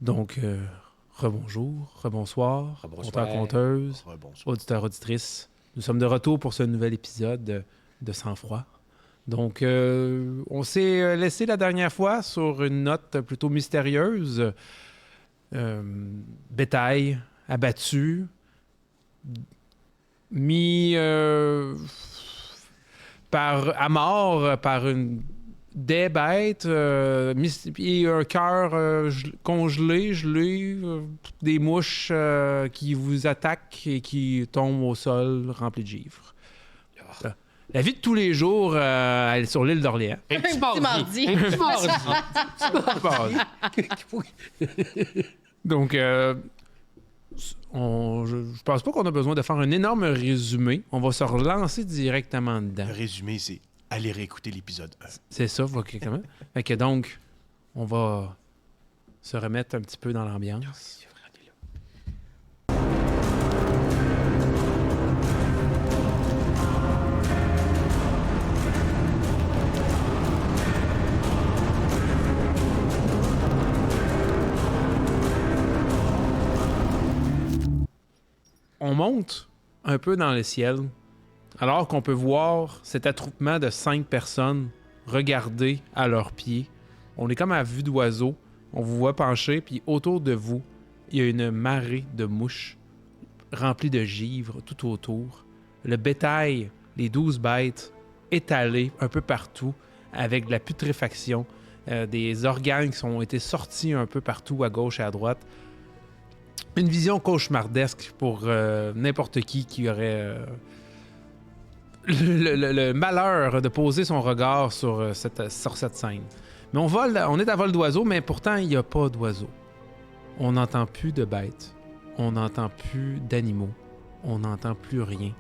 Donc, rebonjour, rebonsoir, Rebonsoir. conteur-conteuse, Rebonsoir. auditeur-auditrice. Nous sommes de retour pour ce nouvel épisode de Sang-Froid. Donc, on s'est laissé la dernière fois sur une note plutôt mystérieuse. Bétail abattu, mis à mort par des bêtes, et un cœur congelé, gelé, des mouches qui vous attaquent et qui tombent au sol remplis de givre. La vie de tous les jours elle est sur l'île d'Orléans. Un petit mardi. Un petit mardi. Donc, je pense pas qu'on a besoin de faire un énorme résumé. On va se relancer directement dedans. Le résumé, c'est aller réécouter l'épisode 1. C'est ça, exactement. Fait que donc, on va se remettre un petit peu dans l'ambiance. On monte un peu dans le ciel, alors qu'on peut voir cet attroupement de 5 personnes regarder à leurs pieds. On est comme à vue d'oiseau. On vous voit pencher, puis autour de vous, il y a une marée de mouches remplies de givre tout autour. Le bétail, les 12 bêtes, étalés un peu partout, avec de la putréfaction, des organes qui ont été sortis un peu partout, à gauche et à droite. Une vision cauchemardesque pour n'importe qui aurait le malheur de poser son regard sur cette scène. Mais on est à vol d'oiseau, mais pourtant, il n'y a pas d'oiseaux. On n'entend plus de bêtes. On n'entend plus d'animaux. On n'entend plus rien.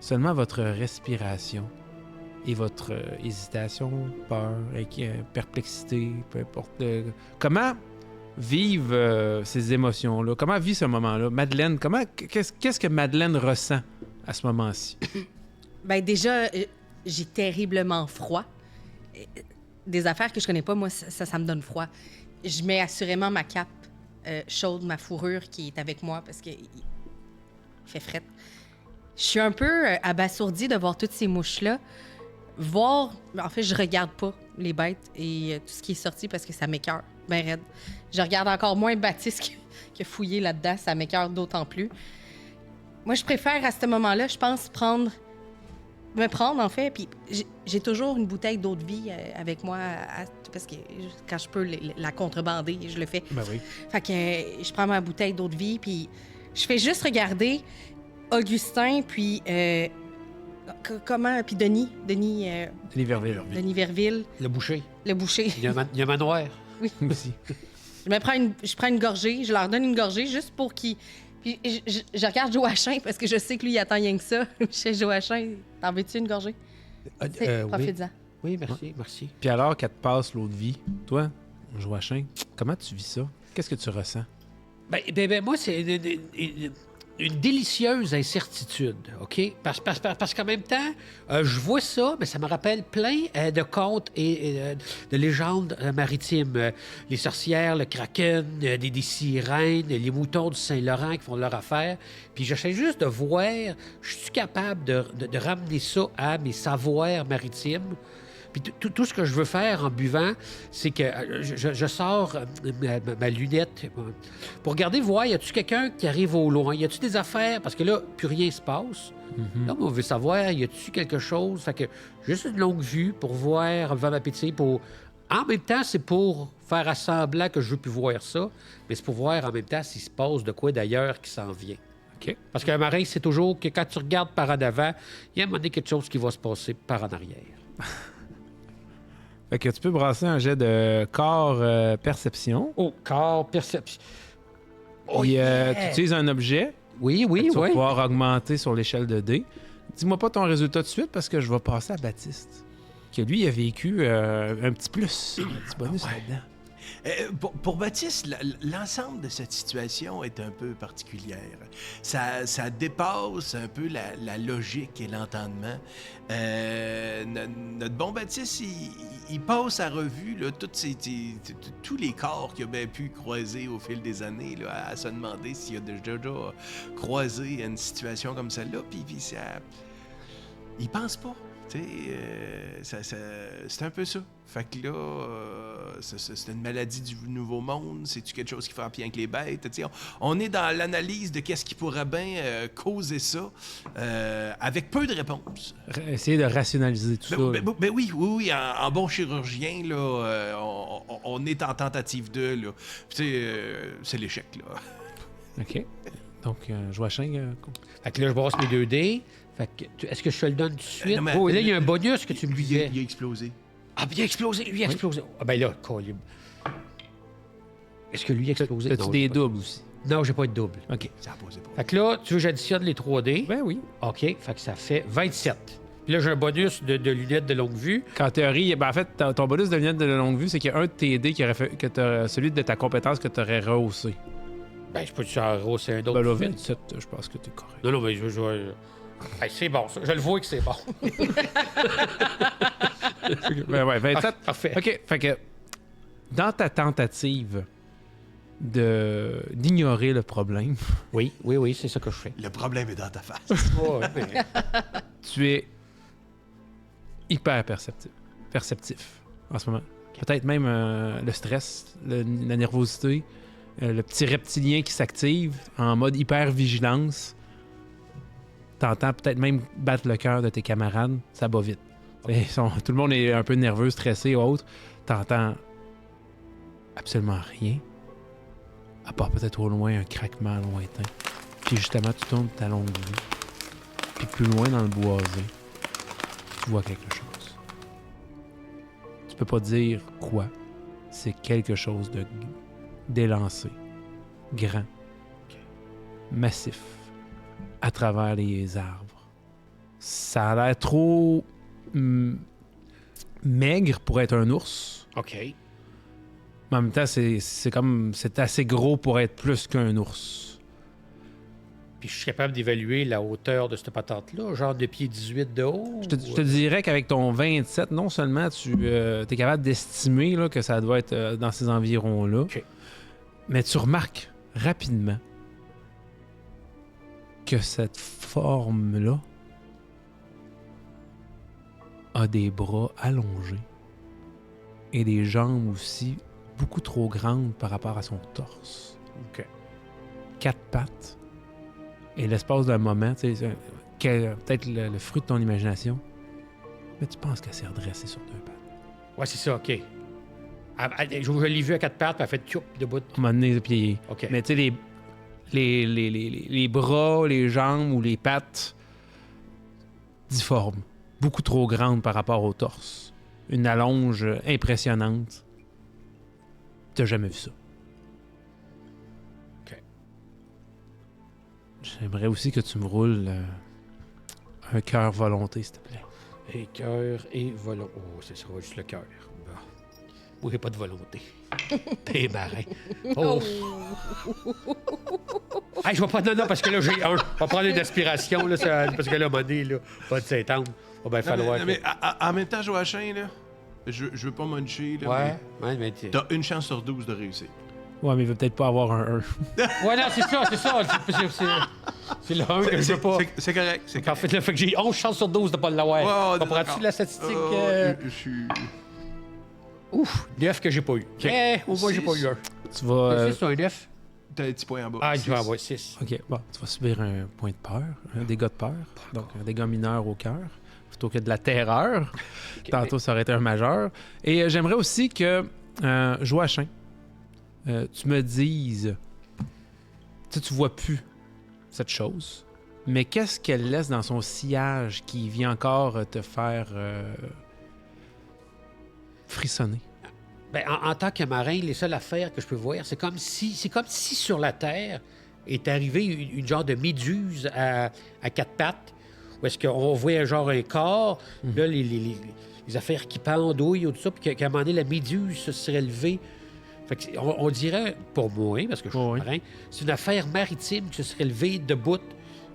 Seulement votre respiration et votre hésitation, peur, perplexité, peu importe. Comment vivent ces émotions-là? Comment vit ce moment-là? Madeleine, qu'est-ce que Madeleine ressent à ce moment-ci? Ben déjà, j'ai terriblement froid. Des affaires que je connais pas, moi, ça me donne froid. Je mets assurément ma cape chaude, ma fourrure qui est avec moi parce qu'il fait fret. Je suis un peu abasourdie de voir toutes ces mouches-là. En fait, je regarde pas les bêtes et tout ce qui est sorti parce que ça m'écoeure, ben raide. Je regarde encore moins Baptiste que fouiller là-dedans, ça m'écoeure d'autant plus. Moi, je préfère à ce moment-là, je pense, me prendre en fait, puis j'ai toujours une bouteille d'eau de vie avec moi parce que quand je peux la contrebander, je le fais. Ben oui. Fait que je prends ma bouteille d'eau de vie, puis je fais juste regarder Augustin, puis puis Denis Verville. Denis Verville, Le boucher. le boucher. Il y a un manoir. Oui. Aussi. Je prends une gorgée, je leur donne une gorgée juste pour qu'ils... Puis je regarde Joachim parce que je sais que lui, il attend rien que ça. Chez Joachim, t'en veux-tu une gorgée? Profite-en. Oui, merci. Puis alors qu'elle te passe l'eau de vie, toi, Joachim, comment tu vis ça? Qu'est-ce que tu ressens? Ben, moi, c'est une délicieuse incertitude, OK? Parce qu'en même temps, je vois ça, mais ça me rappelle plein de contes et de légendes maritimes. Les sorcières, le kraken, des sirènes, les moutons du Saint-Laurent qui font leur affaire. Puis j'essaie juste de voir, je suis capable de ramener ça à mes savoirs maritimes. Puis tout ce que je veux faire en buvant, c'est que je sors ma lunette pour regarder, voir, y a-tu quelqu'un qui arrive au loin? Y a-tu des affaires? Parce que là, plus rien se passe. Là, on veut savoir, y a-tu quelque chose? Fait que juste une longue vue pour voir, vivre ma appétit. En même temps, c'est pour faire semblant que je veux plus voir ça, mais c'est pour voir en même temps s'il se passe de quoi d'ailleurs qui s'en vient. OK. Parce qu'un marin, c'est toujours que quand tu regardes par en avant, il y a un moment donné quelque chose qui va se passer par en arrière. Fait que tu peux brasser un jet de corps perception. Oh, corps, perception. Oh, Puis, yeah! tu utilises un objet. Oui, Tu vas pouvoir augmenter sur l'échelle de dés. Dis-moi pas ton résultat de suite parce que je vais passer à Baptiste. Que lui, il a vécu un petit plus, un petit bonus là-dedans. Pour Baptiste, l'ensemble de cette situation est un peu particulière. Ça dépasse un peu la logique et l'entendement. Notre bon Baptiste, il passe à revue là, tous les corps qu'il a bien pu croiser au fil des années, là, à se demander s'il a déjà croisé une situation comme celle-là, puis ça... Il pense pas. Tu sais, c'est un peu ça. Fait que là, c'est une maladie du Nouveau Monde. C'est-tu quelque chose qui fait pire avec les bêtes? Tu sais, on est dans l'analyse de qu'est-ce qui pourrait bien causer ça, avec peu de réponses. Essayer de rationaliser tout ça. Ben oui, en bon chirurgien, là, on est en tentative de, là. Tu sais, c'est l'échec, là. OK. Donc, Joachim... Fait que là, je brasse mes 2 dés. Fait que, est-ce que je te le donne tout de suite? Non, mais- Oh, et là, il y a un bonus que tu me Lui, disais. il a explosé. Ah, puis il a explosé. Lui, il a explosé. Ah, ben là, collier. Est-ce que lui a explosé? As-tu Non, des j'ai pas. doubles aussi? Non, j'ai pas de double. OK. Ça a posé pas. Fait que là, tu veux que j'additionne les 3 dés? Ben oui. OK. Fait que ça fait 27. Puis là, j'ai un bonus de lunettes de longue vue. Qu'en théorie, ben en fait, ton bonus de lunettes de longue vue, c'est qu'il y a un de tes dés qui aurait fait celui de ta compétence que tu aurais rehaussé. Ben, je peux te faire c'est un autre. Ben là, fait. 27, je pense que t'es correct. Non, mais hey, c'est bon, ça. Je le vois que c'est bon. Ben ouais, 27. Parfait. OK, fait que dans ta tentative d'ignorer le problème, Oui, c'est ça que je fais. Le problème est dans ta face. Ouais, mais... tu es hyper perceptif en ce moment. Peut-être même le stress, la nervosité, le petit reptilien qui s'active en mode hyper vigilance. T'entends peut-être même battre le cœur de tes camarades. Ça bat vite. Tout le monde est un peu nerveux, stressé ou autre. T'entends absolument rien. À part peut-être au loin un craquement lointain. Puis justement, tu tournes ta longue vue. Puis plus loin dans le boisé, tu vois quelque chose. Tu peux pas dire quoi. C'est quelque chose d'élancé, grand, massif, à travers les arbres. Ça a l'air trop maigre pour être un ours. OK. Mais en même temps, c'est assez gros pour être plus qu'un ours. Puis je suis capable d'évaluer la hauteur de cette patente-là, genre de pied 18 de haut. Je te dirais qu'avec ton 27, non seulement tu es capable d'estimer là, que ça doit être dans ces environs-là, OK. mais tu remarques rapidement que cette forme-là a des bras allongés et des jambes aussi beaucoup trop grandes par rapport à son torse. OK. 4 pattes. Et l'espace d'un moment, tu sais, peut-être le fruit de ton imagination, mais tu penses qu'elle s'est redressée sur 2 pattes. Ouais, c'est ça, OK. Je l'ai vu à 4 pattes, puis elle fait tchoup debout. À un moment donné, puis OK. mais tu sais, les bras, les jambes ou les pattes difformes, beaucoup trop grandes par rapport au torse. Une allonge impressionnante. T'as jamais vu ça. OK. J'aimerais aussi que tu me roules un cœur volonté, s'il te plaît. Et cœur et volonté. Oh, ce sera juste le cœur. Bon. Moi, j'ai pas de volonté. T'es marin. Oh! Hey, je vais pas... Non, parce que là, j'ai un. On va prendre une aspiration, là, parce que là, à un moment donné, là, pas de s'étendre. Va bien falloir... Mais en même temps, Joachim, là, je veux pas muncher, là, Ouais, mais... mais t'as une chance sur 12 de réussir. Ouais, mais il veut peut-être pas avoir un 1. Ouais, non, c'est ça. C'est le 1 que je veux pas. C'est correct, c'est En correct. fait, là, fait que j'ai 11 chances sur 12 de pas l'avoir. Ouais, Comprends-tu d'accord. la statistique? Je suis... Ouf, 9 que j'ai pas eu. Eh, au moins, j'ai pas eu un. Tu vas... 6 ou un 9? T'as un petit point en bas. Ah, je Six. vais avoir 6. OK, bon, tu vas subir un point de peur, un dégât de peur, donc un dégât mineur au cœur, plutôt que de la terreur. Tantôt, ça aurait été un majeur. Et j'aimerais aussi que, Joachim, tu me dises, tu vois plus cette chose, mais qu'est-ce qu'elle laisse dans son sillage qui vient encore te faire frissonner? Ben, en tant que marin, les seules affaires que je peux voir, c'est comme si sur la Terre est arrivée une genre de méduse à 4 pattes, où est-ce qu'on voit genre un corps, là, les affaires qui pendouillent ou tout ça, puis qu'à un moment donné, la méduse se serait levée, Fait que on dirait, pour moi, parce que je suis Oui. marin, c'est une affaire maritime qui se serait levée debout.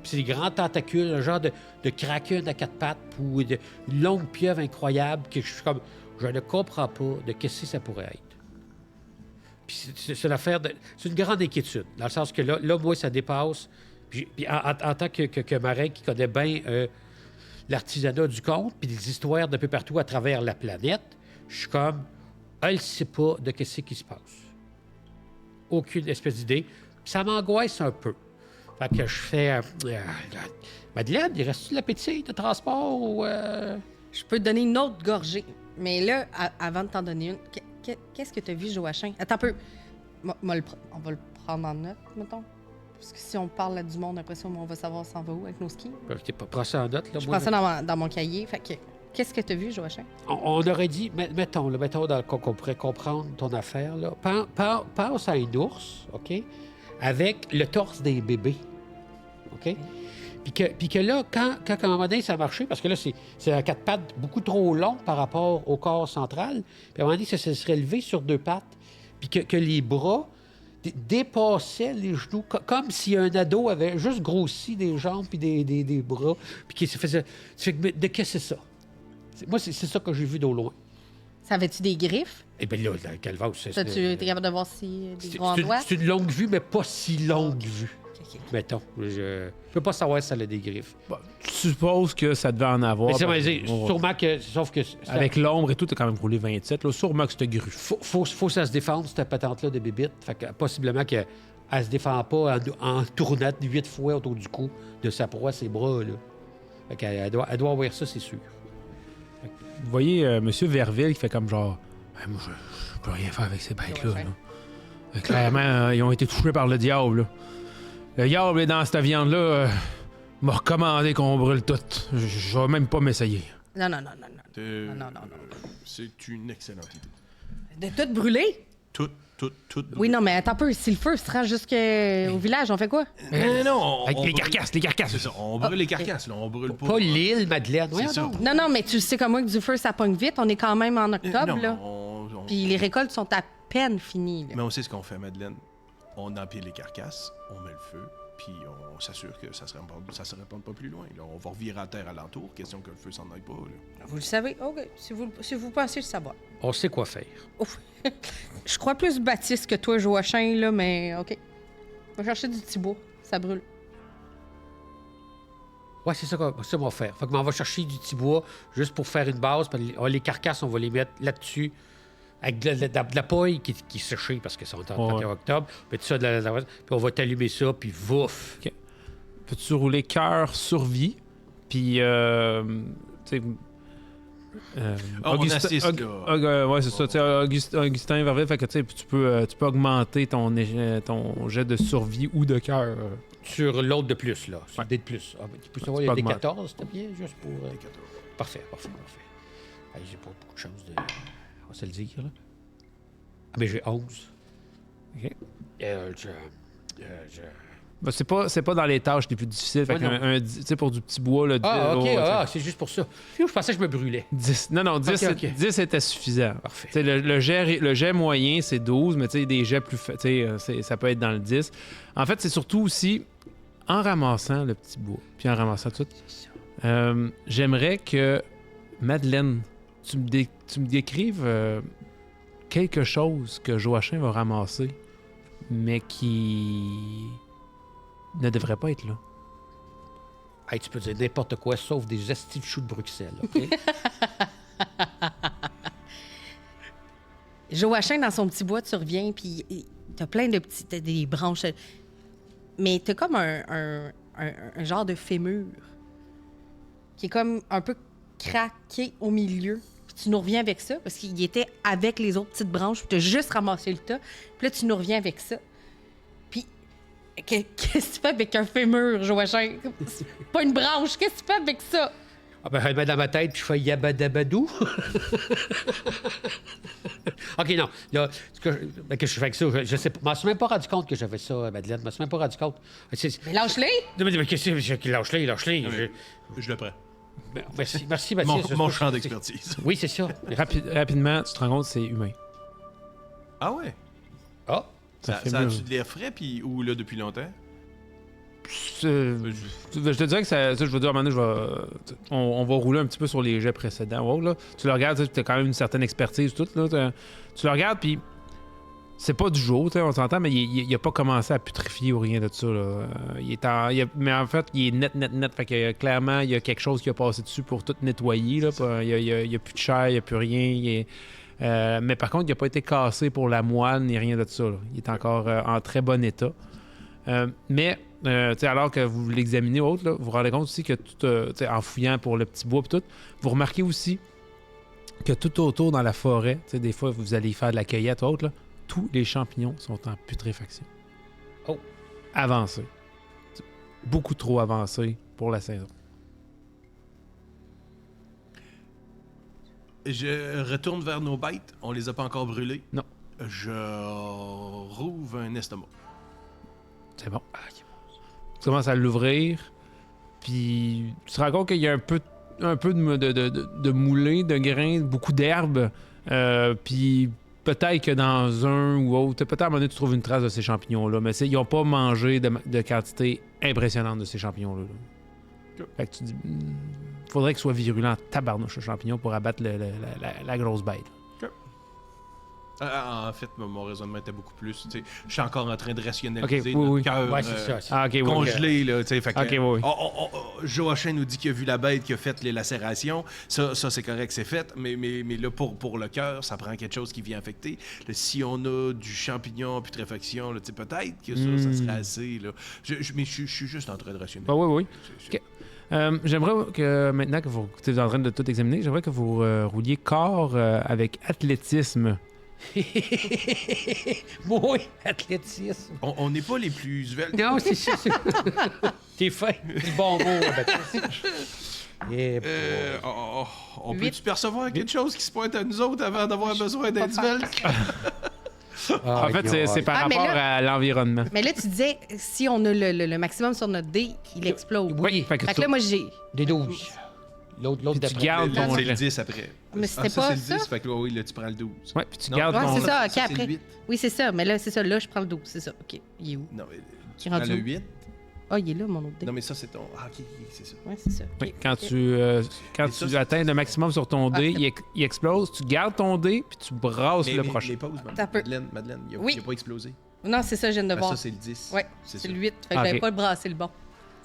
Puis c'est des grands tentacules, un genre de kraken à 4 pattes ou une longue pieuvre incroyable que je suis comme... Je ne comprends pas de qu'est-ce que ça pourrait être. Puis c'est l'affaire de... C'est une grande inquiétude, dans le sens que là moi, ça dépasse. Puis en tant que marin qui connaît bien l'artisanat du conte, puis des histoires d'un peu partout à travers la planète, je suis comme... Elle ne sait pas de qu'est-ce qui se passe. Aucune espèce d'idée. Puis ça m'angoisse un peu. Fait que je fais... Madeleine, il reste-tu de l'appétit de transport ou... Je peux te donner une autre gorgée. Mais là, avant de t'en donner une, qu'est-ce que tu as vu, Joachim? Attends un peu. On va le prendre en note, mettons. Parce que si on parle là du monde, après ça, on va savoir s'en va où avec nos skis. Prends ça en note. Là, Je moi, prends ça dans mon cahier. Fait que, qu'est-ce que tu as vu, Joachim? On aurait dit... Mettons qu'on pourrait comprendre ton affaire. Là. Pense à un ours, OK? Avec le torse des bébés. OK? Puis que là, quand à un moment donné, ça a marché, parce que là, c'est un 4 pattes beaucoup trop long par rapport au corps central, puis à un moment donné, ça se serait levé sur 2 pattes, puis que les bras dépassaient les genoux, comme si un ado avait juste grossi des jambes puis des bras, puis qu'il se faisait... De qu'est-ce que c'est ça? Moi, c'est ça que j'ai vu d'au loin. Ça avait-tu des griffes? Eh bien là, dans le calvaire, c'est... Tu es capable de voir si des gros endroits? C'est une longue vue, mais pas si longue vue. Ok. Mettons. Je peux pas savoir si ça a des griffes. Bon, tu supposes que ça devait en avoir. Mais c'est parce- vrai, sûrement que... Sauf que... Avec l'ombre et tout, t'as quand même roulé 27. Là, sûrement que c'était grue. Faut que ça se défende, cette patente-là de bébite. Fait que possiblement qu'elle se défend pas en tournant 8 fois autour du cou de sa proie, ses bras, là. Fait qu'elle doit avoir ça, c'est sûr. Vous voyez M. Verville qui fait comme genre... Ben, moi, je peux rien faire avec ces bêtes-là. Là. Clairement, ils ont été touchés par le diable. Là. Le diable est dans cette viande-là. M'a recommandé qu'on brûle tout. Je vais même pas m'essayer. Non. Non. Non. C'est une excellente idée. De tout brûler? Tout. Oui, non, mais attends un peu. Si le feu se rend jusqu'au village, on fait quoi? Non, Avec les carcasses. C'est ça, on brûle les carcasses, là. On brûle pas. Pas l'île, Madeleine. C'est Voyons ça. donc. Non, mais tu sais comme moi que du feu, ça pogne vite. On est quand même en octobre, Non, là. Puis les récoltes sont à peine finies, là. Mais on sait ce qu'on fait, Madeleine. On empile les carcasses, on met le feu, puis on s'assure que ça se répande pas plus loin. Là. On va revirer à terre alentour, question que le feu s'en aille pas. Là. Vous le savez? OK. Si vous pensez le savoir. On sait quoi faire. Ouf. Je crois plus Baptiste que toi, Joachim, là, mais OK. On va chercher du petit bois. Ça brûle. Ouais, c'est ça qu'on va faire. Fait que on va chercher du petit bois juste pour faire une base. Puis les carcasses, on va les mettre là-dessus. Avec de la paille qui est séchée parce que c'est en 31 octobre. Puis tout ça, puis on va t'allumer ça, puis vouf. OK. Peux-tu rouler cœur survie? Puis, tu sais... on assiste, là. ouais, c'est ça. Tu sais, Augustin Verville, fait que tu sais, tu peux augmenter ton jet de survie ou de cœur. Sur l'autre de plus, là. Sur Ouais. le dé de plus. Ah, tu peux savoir, Tu il y a peux des augmenter. 14, s'il te plaît, juste pour... Parfait. Hey, j'ai pas beaucoup de chance de... On va se le dire, là. Ah, mais j'ai 11. OK. Ben, c'est pas dans les tâches les plus difficiles. Fait Ouais, que tu sais, pour du petit bois, là, Ah, OK, tu sais, c'est juste pour ça. Je pensais que je me brûlais. 10. Non, 10, Ok. 10 était suffisant. Parfait. Tu sais, le jet moyen, c'est 12, mais tu sais, des jets plus... Tu sais, ça peut être dans le 10. En fait, c'est surtout aussi, en ramassant le petit bois, puis en ramassant tout, j'aimerais que, Madeleine, tu me décrives quelque chose que Joachim va ramasser, mais qui ne devrait pas être là. Hey, tu peux dire n'importe quoi, sauf des estis de choux de Bruxelles, OK? Joachim, dans son petit bois, tu reviens, puis t'as plein de petits... T'as des branches... Mais t'as comme un genre de fémur qui est comme un peu craqué au milieu. Puis tu nous reviens avec ça, parce qu'il était avec les autres petites branches, puis t'as juste ramassé le tas. Puis là, tu nous reviens avec ça. Puis, qu'est-ce que tu fais avec un fémur, Joachim? C'est pas une branche, qu'est-ce que tu fais avec ça? Ah ben, je le mets dans ma tête, puis je fais yabadabadou. OK, non. Là, qu'est-ce que je fais avec ça? Je sais pas. Je m'en suis même pas rendu compte que j'avais ça, Madeleine. Je m'en suis même pas rendu compte. Mais lâche-les! Non, mais qu'est-ce que... Lâche-les. Je le prends. Merci, Baptiste. Mon champ d'expertise. Oui, c'est ça. Rapidement, tu te rends compte que c'est humain. Ah ouais? Ah! Ça fait Ça mieux. a-tu de l'air frais, puis ou là, depuis longtemps? Je te dirais que ça, je veux dire, à un moment donné, on va rouler un petit peu sur les jets précédents. Oh, là, tu le regardes, tu as quand même une certaine expertise, tout. Là, tu le regardes, puis c'est pas du jour, on s'entend, mais il a pas commencé à putrifier ou rien de ça. Là. Mais en fait, il est net. Fait que clairement, il y a quelque chose qui a passé dessus pour tout nettoyer. Là, il y a plus de chair, il n'y a plus rien. Mais par contre, il n'a pas été cassé pour la moelle ni rien de ça. Là. Il est encore en très bon état. Alors que vous l'examinez autre, là, vous vous rendez compte aussi que tout, en fouillant pour le petit bois et tout, vous remarquez aussi que tout autour dans la forêt, des fois vous allez faire de la cueillette autre, là, tous les champignons sont en putréfaction. Oh. Avancés. Beaucoup trop avancés pour la saison. Je retourne vers nos bêtes. On les a pas encore brûlées. Non. Je rouvre un estomac. C'est bon. Tu commences à l'ouvrir, puis tu te rends compte qu'il y a un peu de moulé, de grains, beaucoup d'herbes, puis peut-être que dans un ou autre, peut-être à un moment donné, tu trouves une trace de ces champignons-là, mais ils n'ont pas mangé de quantité impressionnante de ces champignons-là. Là. Fait que tu dis, faudrait qu'il soit virulent tabarnouche, le champignon, pour abattre la grosse bête. En fait, mon raisonnement était beaucoup plus. Je suis encore en train de rationaliser Ok, oui, notre oui. cœur Ouais, c'est ça. Ah, ok, oui. congelé. Là, fait que, Ok, oui. Joachim nous dit qu'il a vu la bête qui a fait les lacérations. Ça c'est correct, c'est fait. Mais là, pour le cœur, ça prend quelque chose qui vient affecter. Là, si on a du champignon en putréfaction, là, peut-être que ça serait assez. Là. Mais je suis juste en train de rationaliser. Ah, oui. Ok. J'aimerais que maintenant que vous êtes en train de tout examiner, j'aimerais que vous rouliez corps avec athlétisme. Oui, athlétisme. On n'est pas les plus sveltes. Non, c'est ça. T'es fait. C'est le bon mot, Baptiste. On peut-tu percevoir quelque chose qui se pointe à nous autres avant d'avoir besoin d'être svelte? En fait, c'est par mais rapport là- à l'environnement. Mais là, tu disais, si on a le maximum sur notre dé, il explose. Oui, Fait que Fait que là, moi, j'ai. des 12. L'autre Puis tu d'après. gardes Là, ton... c'est le 10 après. Mais c'était pas c'est le ça? 10, fait que là, oui, là, tu prends le 12. Ouais, puis tu Non, gardes Ouais, ton... c'est ça, ok, c'est après. le 8. Oui, c'est ça. Mais là, c'est ça. Là, je prends le 12. C'est ça. OK. Il est où? Non, mais Qui tu est prends rendu le où? 8. Ah, il est là, mon autre dé. Non, mais ça, c'est ton... Ah, OK, c'est ça. Ouais, c'est ça. Oui, OK, quand OK. quand Mais ça, tu c'est- atteins le maximum sur ton Ah, dé, c'est- il explose, tu gardes ton dé, puis tu brasses le prochain. Les pauses, T'as peu. Madeleine, il Oui. n'a pas explosé. Non, c'est ça, je viens de Ah, voir. ça, c'est le 10. Ouais, c'est c'est ça. le 8. Fait que Ah, j'avais ok. pas brassé le bon.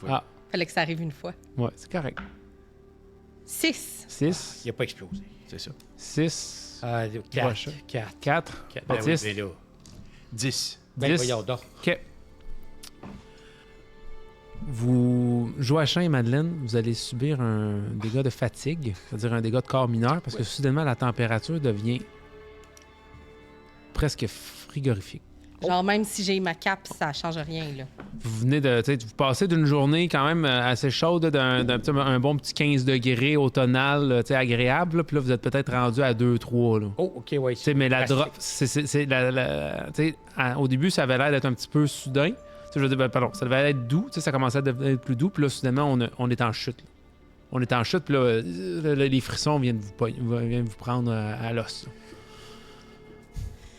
Ah, Fallait que ça arrive une fois. ouais, c'est correct. 6. 6, Il n'a pas explosé. C'est ça. 6, Ah, Prochain. 4. 4, Ben oui, Baptiste. mais là. 10. Ben 10. voyons donc. OK. Joachim et Madeleine, vous allez subir un dégât de fatigue, c'est-à-dire un dégât de corps mineur, parce que soudainement, la température devient presque frigorifique. Genre, même si j'ai ma cape, ça change rien, là. Vous venez de... tu sais, vous passez d'une journée quand même assez chaude, d'un un bon petit 15 degrés automnal, tu sais, agréable, là, puis là, vous êtes peut-être rendu à 2-3, là. Oh, OK, ouais. Tu sais, mais la drop, drop. tu sais, au début, ça avait l'air d'être un petit peu soudain. Tu sais, je veux dire, pardon, ça devait être doux, tu sais, ça commençait à devenir plus doux, puis là, soudainement, on est en chute. Là. On est en chute, puis là, les frissons viennent vous prendre à l'os. Là.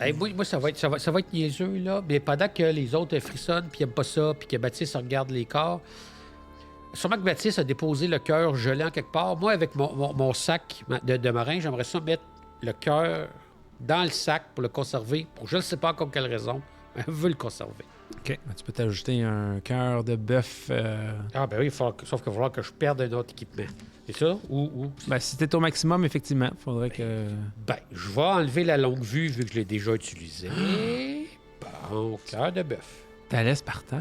Hey, moi, ça va être niaiseux, là. Mais pendant que les autres frissonnent, puis n'aiment pas ça, puis que Baptiste regarde les corps, sûrement que Baptiste a déposé le cœur gelant quelque part. Moi, avec mon sac de marin, j'aimerais ça mettre le cœur dans le sac pour le conserver, pour je ne sais pas encore quelle raison, mais je veux le conserver. OK. Tu peux t'ajouter un cœur de bœuf. Ah, ben oui, sauf qu'il va falloir que je perde un autre équipement. C'est ça? Ou... Ben, si t'es au maximum, effectivement, faudrait que... Ben, je vais enlever la longue vue vu que je l'ai déjà utilisée. Bon, cœur de bœuf. T'as laisse par terre.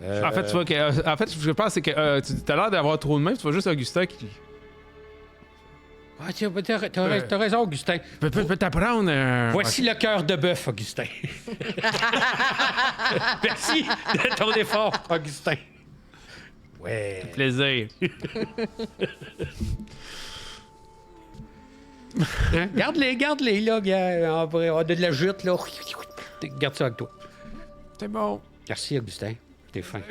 Euh, En fait, tu vois que... en fait, je pense que tu as l'air d'avoir trop de main, tu vois juste Augustin qui... Ah, t'as raison, Augustin. Peut t'apprendre... Voici le cœur de bœuf, Augustin. Merci de ton effort, Augustin. Ouais. Plaisir. Hein? Garde-les, là. On a de la jute, là. Garde ça avec toi. C'est bon. Merci, Augustin. T'es fin.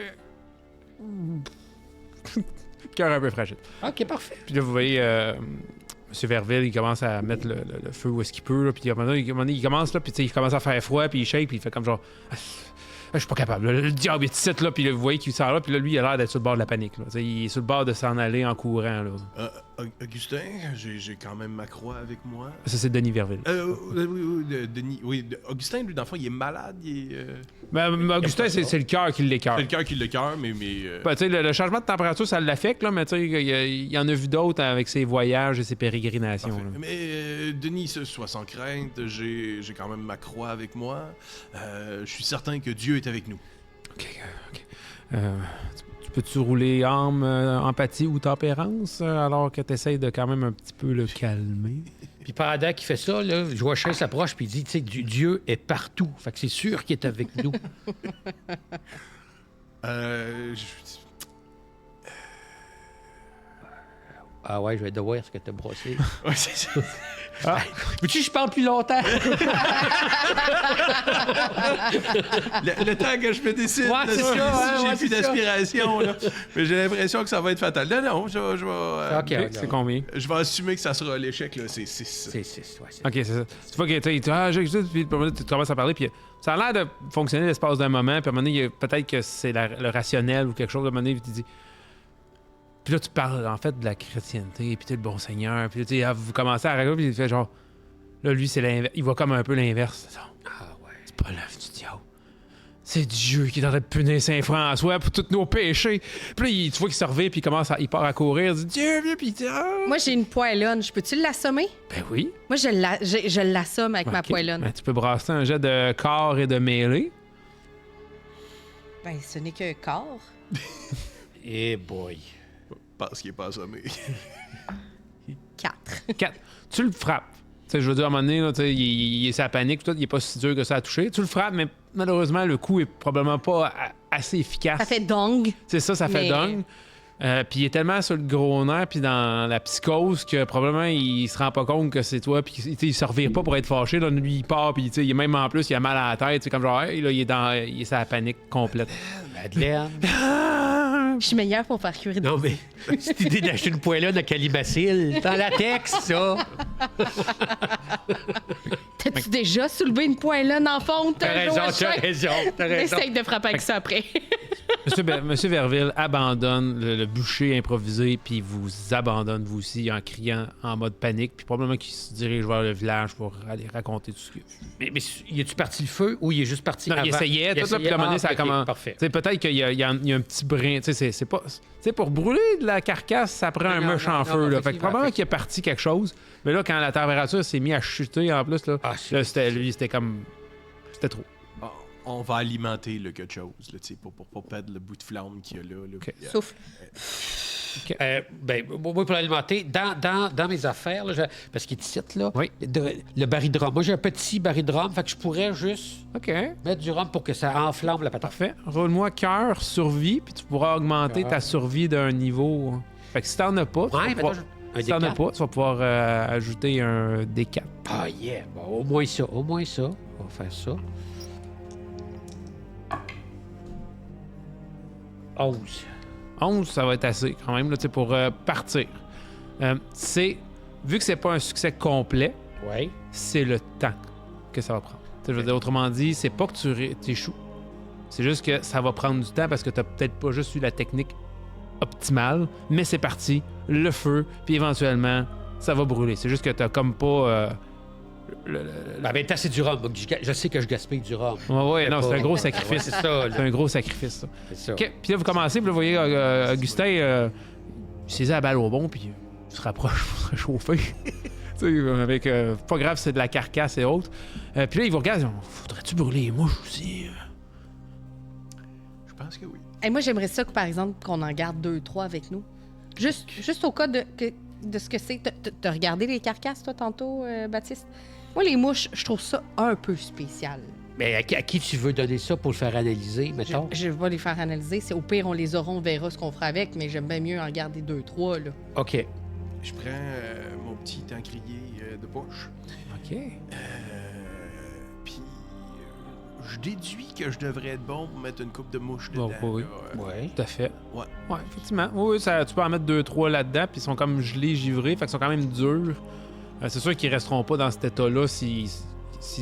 Cœur un peu fragile. OK, parfait. Puis là, vous voyez M. Verville, il commence à mettre le feu où est-ce qu'il peut. Là, puis à un moment donné, il commence là, puis il commence à faire froid, puis il shake, puis il fait comme genre... Je suis pas capable. Là, le diable est ici, là, puis vous voyez qu'il sort là, puis là, lui, il a l'air d'être sur le bord de la panique. Là. Il est sur le bord de s'en aller en courant. Là. Augustin, j'ai quand même ma croix avec moi. Ça, c'est Denis Verville. Denis, oui, Augustin, lui, dans le fond, il est malade. Augustin, c'est le cœur qui l'écœure. C'est le cœur qui l'écœure, mais... Ben, le changement de température, ça l'affecte, là, mais il y en a vu d'autres avec ses voyages et ses pérégrinations. Là. Mais Denis, sois sans crainte, j'ai quand même ma croix avec moi. Je suis certain que Dieu est avec nous. OK. Tu peux-tu rouler âme, empathie ou tempérance alors que tu essaies de quand même un petit peu le calmer? Puis pendant qu'il fait ça, là, Joachim s'approche puis il dit, tu sais, Dieu est partout. Fait que c'est sûr qu'il est avec nous. Ah ouais, je vais devoir ce que t'as brossé. Ouais, c'est ça. Veux-tu que je parle plus longtemps? Le temps que je me décide, Ouais, c'est ça, si ouais, j'ai plus c'est ça. d'aspiration, là. Mais j'ai l'impression que ça va être fatal. Non, je vais... OK, C'est combien? Je vais assumer que ça sera l'échec, là. C'est 6. C'est 6, ouais. OK, c'est ça. Tu vois que tu commences à parler, puis ça a l'air de fonctionner l'espace d'un moment, puis à un moment donné, peut-être que c'est le rationnel ou quelque chose, à un moment donné, puis tu dis... Puis là, tu parles, en fait, de la chrétienté, puis t'es le bon Seigneur, puis tu sais, vous commencez à raconter, puis il fait genre... Là, lui, c'est l'inverse. Il voit comme un peu l'inverse. Ah ouais. C'est pas l'œuvre du diable. C'est Dieu qui est en train de punir Saint-François pour tous nos péchés. Puis là, tu vois qu'il se revient, puis il part à courir. Il dit Dieu, viens, puis il dit Moi, j'ai une poêlonne. Je peux-tu l'assommer? Ben oui. Moi, je l'assomme avec ma Ok. poêlonne. Ben, tu peux brasser un jet de corps et de mêlée. Ben, ce n'est que corps. Eh boy. Parce qu'il est pas assommé. 4. 4. Tu le frappes. Tu sais, je veux dire, à un moment donné, là, tu sais, il est sa panique, tout, il est pas si dur que ça à toucher. Tu le frappes, mais malheureusement, le coup est probablement pas assez efficace. Ça fait dong. C'est ça fait Mais- dingue. Puis il est tellement sur le gros nerf puis dans la psychose que probablement il se rend pas compte que c'est toi, puis il se revire pas pour être fâché. Là, lui, il part, puis il est même en plus, il a mal à la tête. C'est comme genre, hey, là, il est sa panique complète. Madeleine. Je suis meilleure pour faire cuire des... Non, mais cette idée d'acheter une poêlonne à calibacille, dans la texte, ça. T'as-tu déjà soulevé une poêlonne en fonte? T'as raison. Essaye de frapper avec ça après. Monsieur Verville abandonne le bûcher improvisé, puis vous abandonne vous aussi en criant en mode panique, puis probablement qu'il se dirige vers le village pour aller raconter tout ce qu'il a vu. Mais y a-tu parti le feu ou il est juste parti Non, avant? il essayait, tout là, puis à un moment donné, ça a ok, commencé. Parfait. Peut-être qu'il y a un petit brin. C'est pas. Pour brûler de la carcasse, ça prend un Non, méchant non, feu. Là. Fait que effectivement, probablement qu'il est parti quelque chose. Mais là, quand la température s'est mise à chuter en plus, là, là c'était comme. C'était trop. Bon, on va alimenter le quelque chose, là, pour pas perdre le bout de flamme qu'il y a là. Ok. Puis, Souffle. Ben, moi, pour l'alimenter, dans mes affaires, là, parce qu'il est ici, là, Oui. le baril de rhum. Moi, j'ai un petit baril de rhum, fait que je pourrais juste OK. mettre du rhum pour que ça enflamme la patate. Parfait. Roule-moi cœur, survie, puis tu pourras augmenter ta survie d'un niveau. Fait que si t'en as pas, tu vas Ouais, pouvoir- mettons, un si t'en as D4. pas, tu vas pouvoir ajouter un D4. Ah, yeah. Bon, au moins ça. On va faire ça. 11. 11, ça va être assez quand même là, tu sais, pour partir. Vu que c'est pas un succès complet, Oui. c'est le temps que ça va prendre. Tu sais, je veux dire, autrement dit, c'est pas que tu échoues. C'est juste que ça va prendre du temps parce que t'as peut-être pas juste eu la technique optimale, mais c'est parti, le feu, puis éventuellement, ça va brûler. C'est juste que t'as comme pas... En même temps, c'est du rhum. Donc, je sais que je gaspille du rhum. Ouais, non, c'est un gros Ouais, sacrifice. c'est ça, là. C'est un gros sacrifice, ça. C'est ça. OK, puis là, vous commencez, puis là, vous voyez Augustin, il saisit la balle au bon, puis il se rapproche pour se réchauffer. Tu sais, avec... pas grave, c'est de la carcasse et autres. Puis là, il vous regarde, il dit, faudrait-tu brûler les mouches aussi? Je pense que oui. Et moi, j'aimerais ça, par exemple, qu'on en garde 2-3 avec nous. Juste au cas de ce que c'est. T'as regardé les carcasses, toi, tantôt, Baptiste? Moi, les mouches, je trouve ça un peu spécial. Mais à qui tu veux donner ça pour le faire analyser, mettons? Je vais les faire analyser. C'est au pire, on les aura, on verra ce qu'on fera avec, mais j'aime bien mieux en garder 2-3, là. OK. Je prends mon petit encrier de poche. OK. Puis je déduis que je devrais être bon pour mettre une coupe de mouches Bon, dedans. oui. là. Ouais. Tout à fait. Ouais. Ouais, effectivement. Oui, ça, tu peux en mettre 2-3 là-dedans, puis ils sont comme gelés, givrés, fait qu'ils sont quand même durs. C'est sûr qu'ils resteront pas dans cet état-là s'ils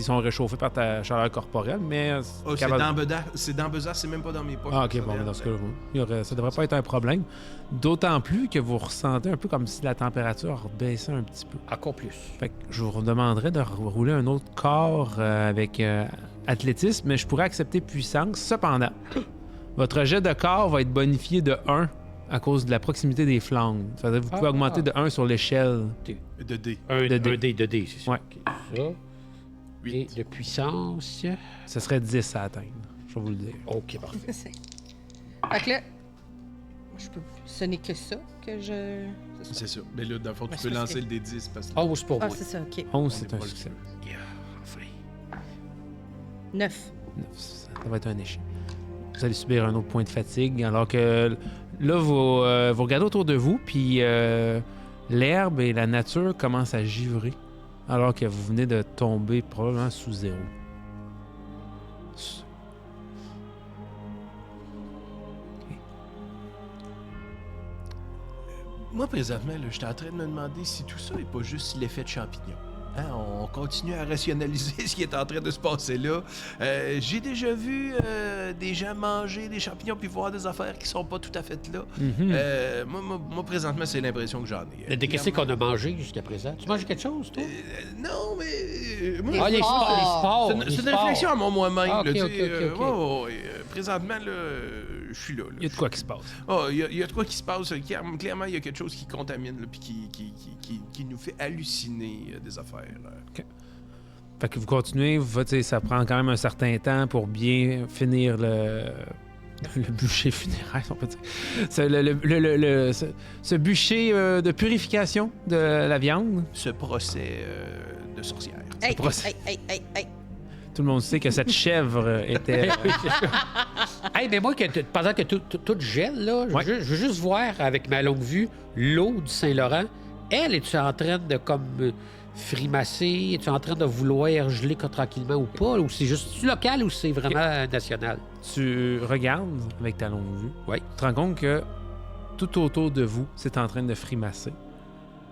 sont réchauffés par ta chaleur corporelle, mais... Oh, c'est capable- dans Bedas, c'est même pas dans mes poches. Ah, ok, bon, personnelles. dans ce cas-là, ça devrait pas être un problème. D'autant plus que vous ressentez un peu comme si la température baissait un petit peu. Encore plus. Fait que je vous demanderais de rouler un autre corps avec athlétisme, mais je pourrais accepter puissance. Cependant, votre jet de corps va être bonifié de 1 à cause de la proximité des flancs. Ça veut dire que vous pouvez augmenter de 1 sur l'échelle. De D. Un De dés. dé, c'est ça. Ouais. Ok, ça. Et 8. de puissance. Ce serait 10 à atteindre, je vais vous le dire. OK, parfait. Fait que là, ce n'est que ça que je... c'est ça. C'est ça. Mais là, dans le fond, tu Ben, peux c'est parce lancer que- le D10 parce que... Oh, c'est pour Ah, moi. c'est ça, OK. 11, On c'est est un pas le succès. Yeah, enfin. 9. 9, ça va être un échec. Vous allez subir un autre point de fatigue, alors que là, vous regardez autour de vous, puis l'herbe et la nature commencent à givrer, alors que vous venez de tomber probablement sous zéro. Moi, présentement, là, j'étais en train de me demander si tout ça n'est pas juste l'effet de champignon. Hein, on continue à rationaliser ce qui est en train de se passer là. J'ai déjà vu des gens manger des champignons puis voir des affaires qui sont pas tout à fait là. Moi, présentement, c'est l'impression que j'en ai. Qu'est-ce qu'on a mangé jusqu'à présent? Tu manges quelque chose, toi? Non, mais... moi, Ah, les sports. sports. c'est une réflexion à moi-même. Ah, là, ok, tu ok, sais, ok. ouais, présentement, là, je suis là. Il y a de quoi qui se passe. Il y a de quoi qui se passe. Clairement, il y a quelque chose qui contamine, là, puis qui nous fait halluciner des affaires. Fait que vous continuez, ça prend quand même un certain temps pour bien finir le bûcher funéraire, on peut dire. Ce bûcher de purification de la viande. Ce procès de sorcière. Hey, procès. hey. Tout le monde sait que cette chèvre était... Hey, mais moi, pendant que tout gèle, là, Ouais. je veux juste voir avec ma longue vue l'eau du Saint-Laurent. Elle, es-tu en train de comme frimasser? Es-tu en train de vouloir geler tranquillement ou pas? Ou c'est juste local ou c'est vraiment national? Tu regardes avec ta longue vue. Oui. Tu te rends compte que tout autour de vous, c'est en train de frimasser.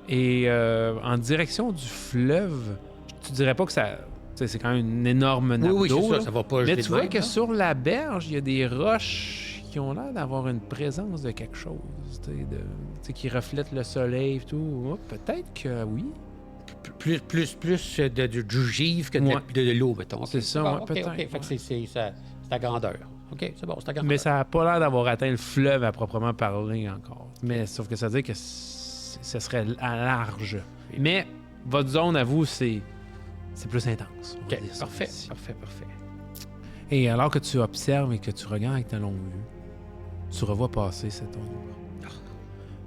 Et en direction du fleuve, tu dirais pas que ça... C'est quand même une énorme nappe Oui, d'eau. c'est ça, là. ça va pas Mais geler tu de vois même, que là. sur la berge, il y a des roches qui ont l'air d'avoir une présence de quelque chose, qui reflètent le soleil et tout. Oh, peut-être que oui. Plus du givre que de l'eau, mettons. Ok, C'est ça, bon, ouais, ok, peut-être, ok. Fait que ouais. c'est à grandeur. OK, c'est bon, c'est à grandeur. Mais ça n'a pas l'air d'avoir atteint le fleuve à proprement parler encore. Mais sauf que ça veut dire que ce serait à large. Mais votre zone à vous, c'est plus intense. on va OK, dire ça parfait, ainsi. parfait. Et alors que tu observes et que tu regardes avec ta longue vue, tu revois passer cette ombre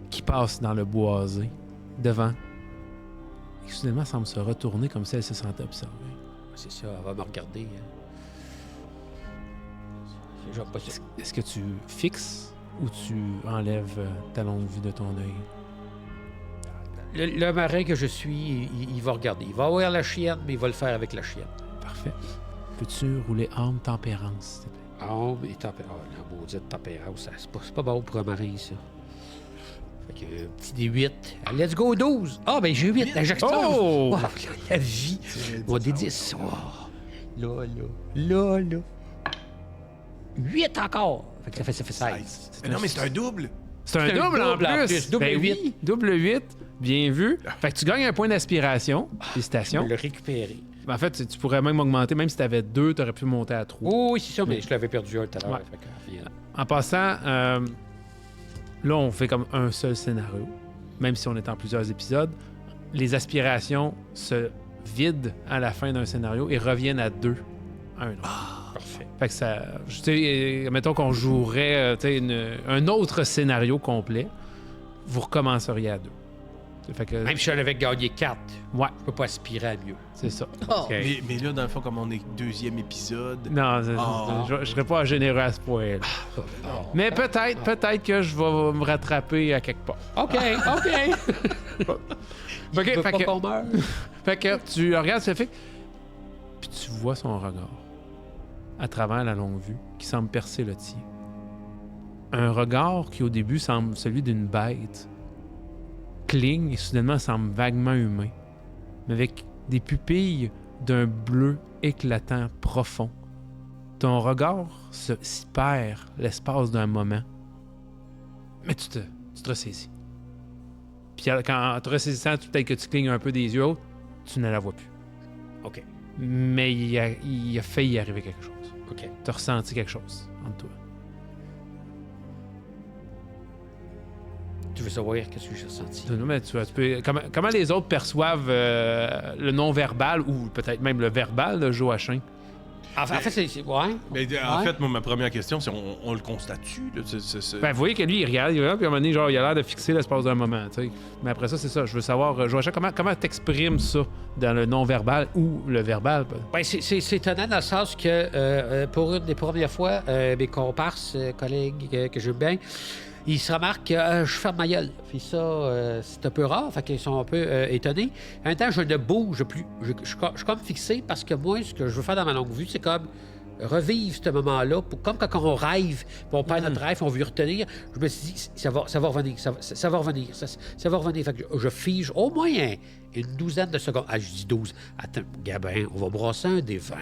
qui passe dans le boisé devant et qui soudainement semble se retourner comme si elle se sentait observée. C'est ça, elle va me regarder. Hein. C'est genre pas ça. Est-ce que tu fixes ou tu enlèves ta longue vue de ton œil? Le marin que je suis, il va regarder. Il va avoir la chienne, mais il va le faire avec la chienne. Parfait. Peux-tu rouler arme tempérance, s'il te plaît? Ah, mais la maudite tempérance, ça, c'est pas bon pour un marin, ça. Fait que, petit D8. Let's go, 12. Ah, ben j'ai 8. J'explose. Oh! Wow, la vie. Mon D10. Oh. Là. 8 encore. Fait que ça fait 16. Mais non, mais c'est un double. C'est un double en plus! Double Ben 8. oui, double 8. Bien vu. Fait que tu gagnes un point d'aspiration. Je Félicitations. vais le récupérer. En fait, tu pourrais même augmenter. Même si tu avais 2, tu aurais pu monter à 3. Oh, oui, c'est ça, mais je l'avais perdu un tout à l'heure. Ouais. Fait que, reviens. En passant, là, on fait comme un seul scénario. Même si on est en plusieurs épisodes, les aspirations se vident à la fin d'un scénario et reviennent à 2 à un autre. Parfait. Fait que ça... Tu sais, mettons qu'on jouerait tu sais, un autre scénario complet, vous recommenceriez à 2. Fait que... Même si j'en avais gagné 4, Ouais, je peux pas aspirer à mieux. c'est ça. Oh. OK. Mais là, dans le fond, comme on est deuxième épisode... Non, Oh. je serais pas généreux à ce point-là. Bon. Mais peut-être que je vais me rattraper à quelque part. OK. OK, Il veut fait pas que- qu'on meure. Fait que tu regardes ce fait, puis tu vois son regard. à travers la longue vue qui semble percer le tien. Un regard qui au début semble celui d'une bête cligne et soudainement semble vaguement humain, mais avec des pupilles d'un bleu éclatant profond. Ton regard s'y perd l'espace d'un moment, mais tu te ressaisis. Puis quand en te ressaisissant, peut-être que tu clignes un peu des yeux autres, tu ne la vois plus. OK. Mais il a failli y arriver quelque chose. OK. Tu as ressenti quelque chose entre toi. Tu veux savoir qu'est-ce que j'ai ressenti? Non, mais tu peux, comment les autres perçoivent le non-verbal ou peut-être même le verbal de Joachim? En fait, c'est... Ouais. Mais en Ouais. fait, moi, ma première question, c'est on le constate-tu? Là, Ben, vous voyez que lui, il regarde, puis à un moment donné, genre, il a l'air de fixer l'espace d'un moment, tu sais. Mais après ça, c'est ça. Je veux savoir, Joachim, comment t'exprimes ça dans le non-verbal ou le verbal? Ben, c'est étonnant dans le sens que pour une des premières fois, mes comparses, collègues que j'aime bien, ils se remarquent que je ferme ma gueule. Puis ça, c'est un peu rare, fait qu'ils sont un peu étonnés. En même temps, je ne bouge plus. Je suis comme fixé parce que moi, ce que je veux faire dans ma longue vue, c'est comme revivre ce moment-là, comme quand on rêve, puis on perd notre rêve, on veut y retenir. Je me suis dit, ça va revenir, ça va revenir, ça va revenir. Fait que je fige au moins une douzaine de secondes. Ah, je dis 12. Attends, Gabin, on va brasser un des 20,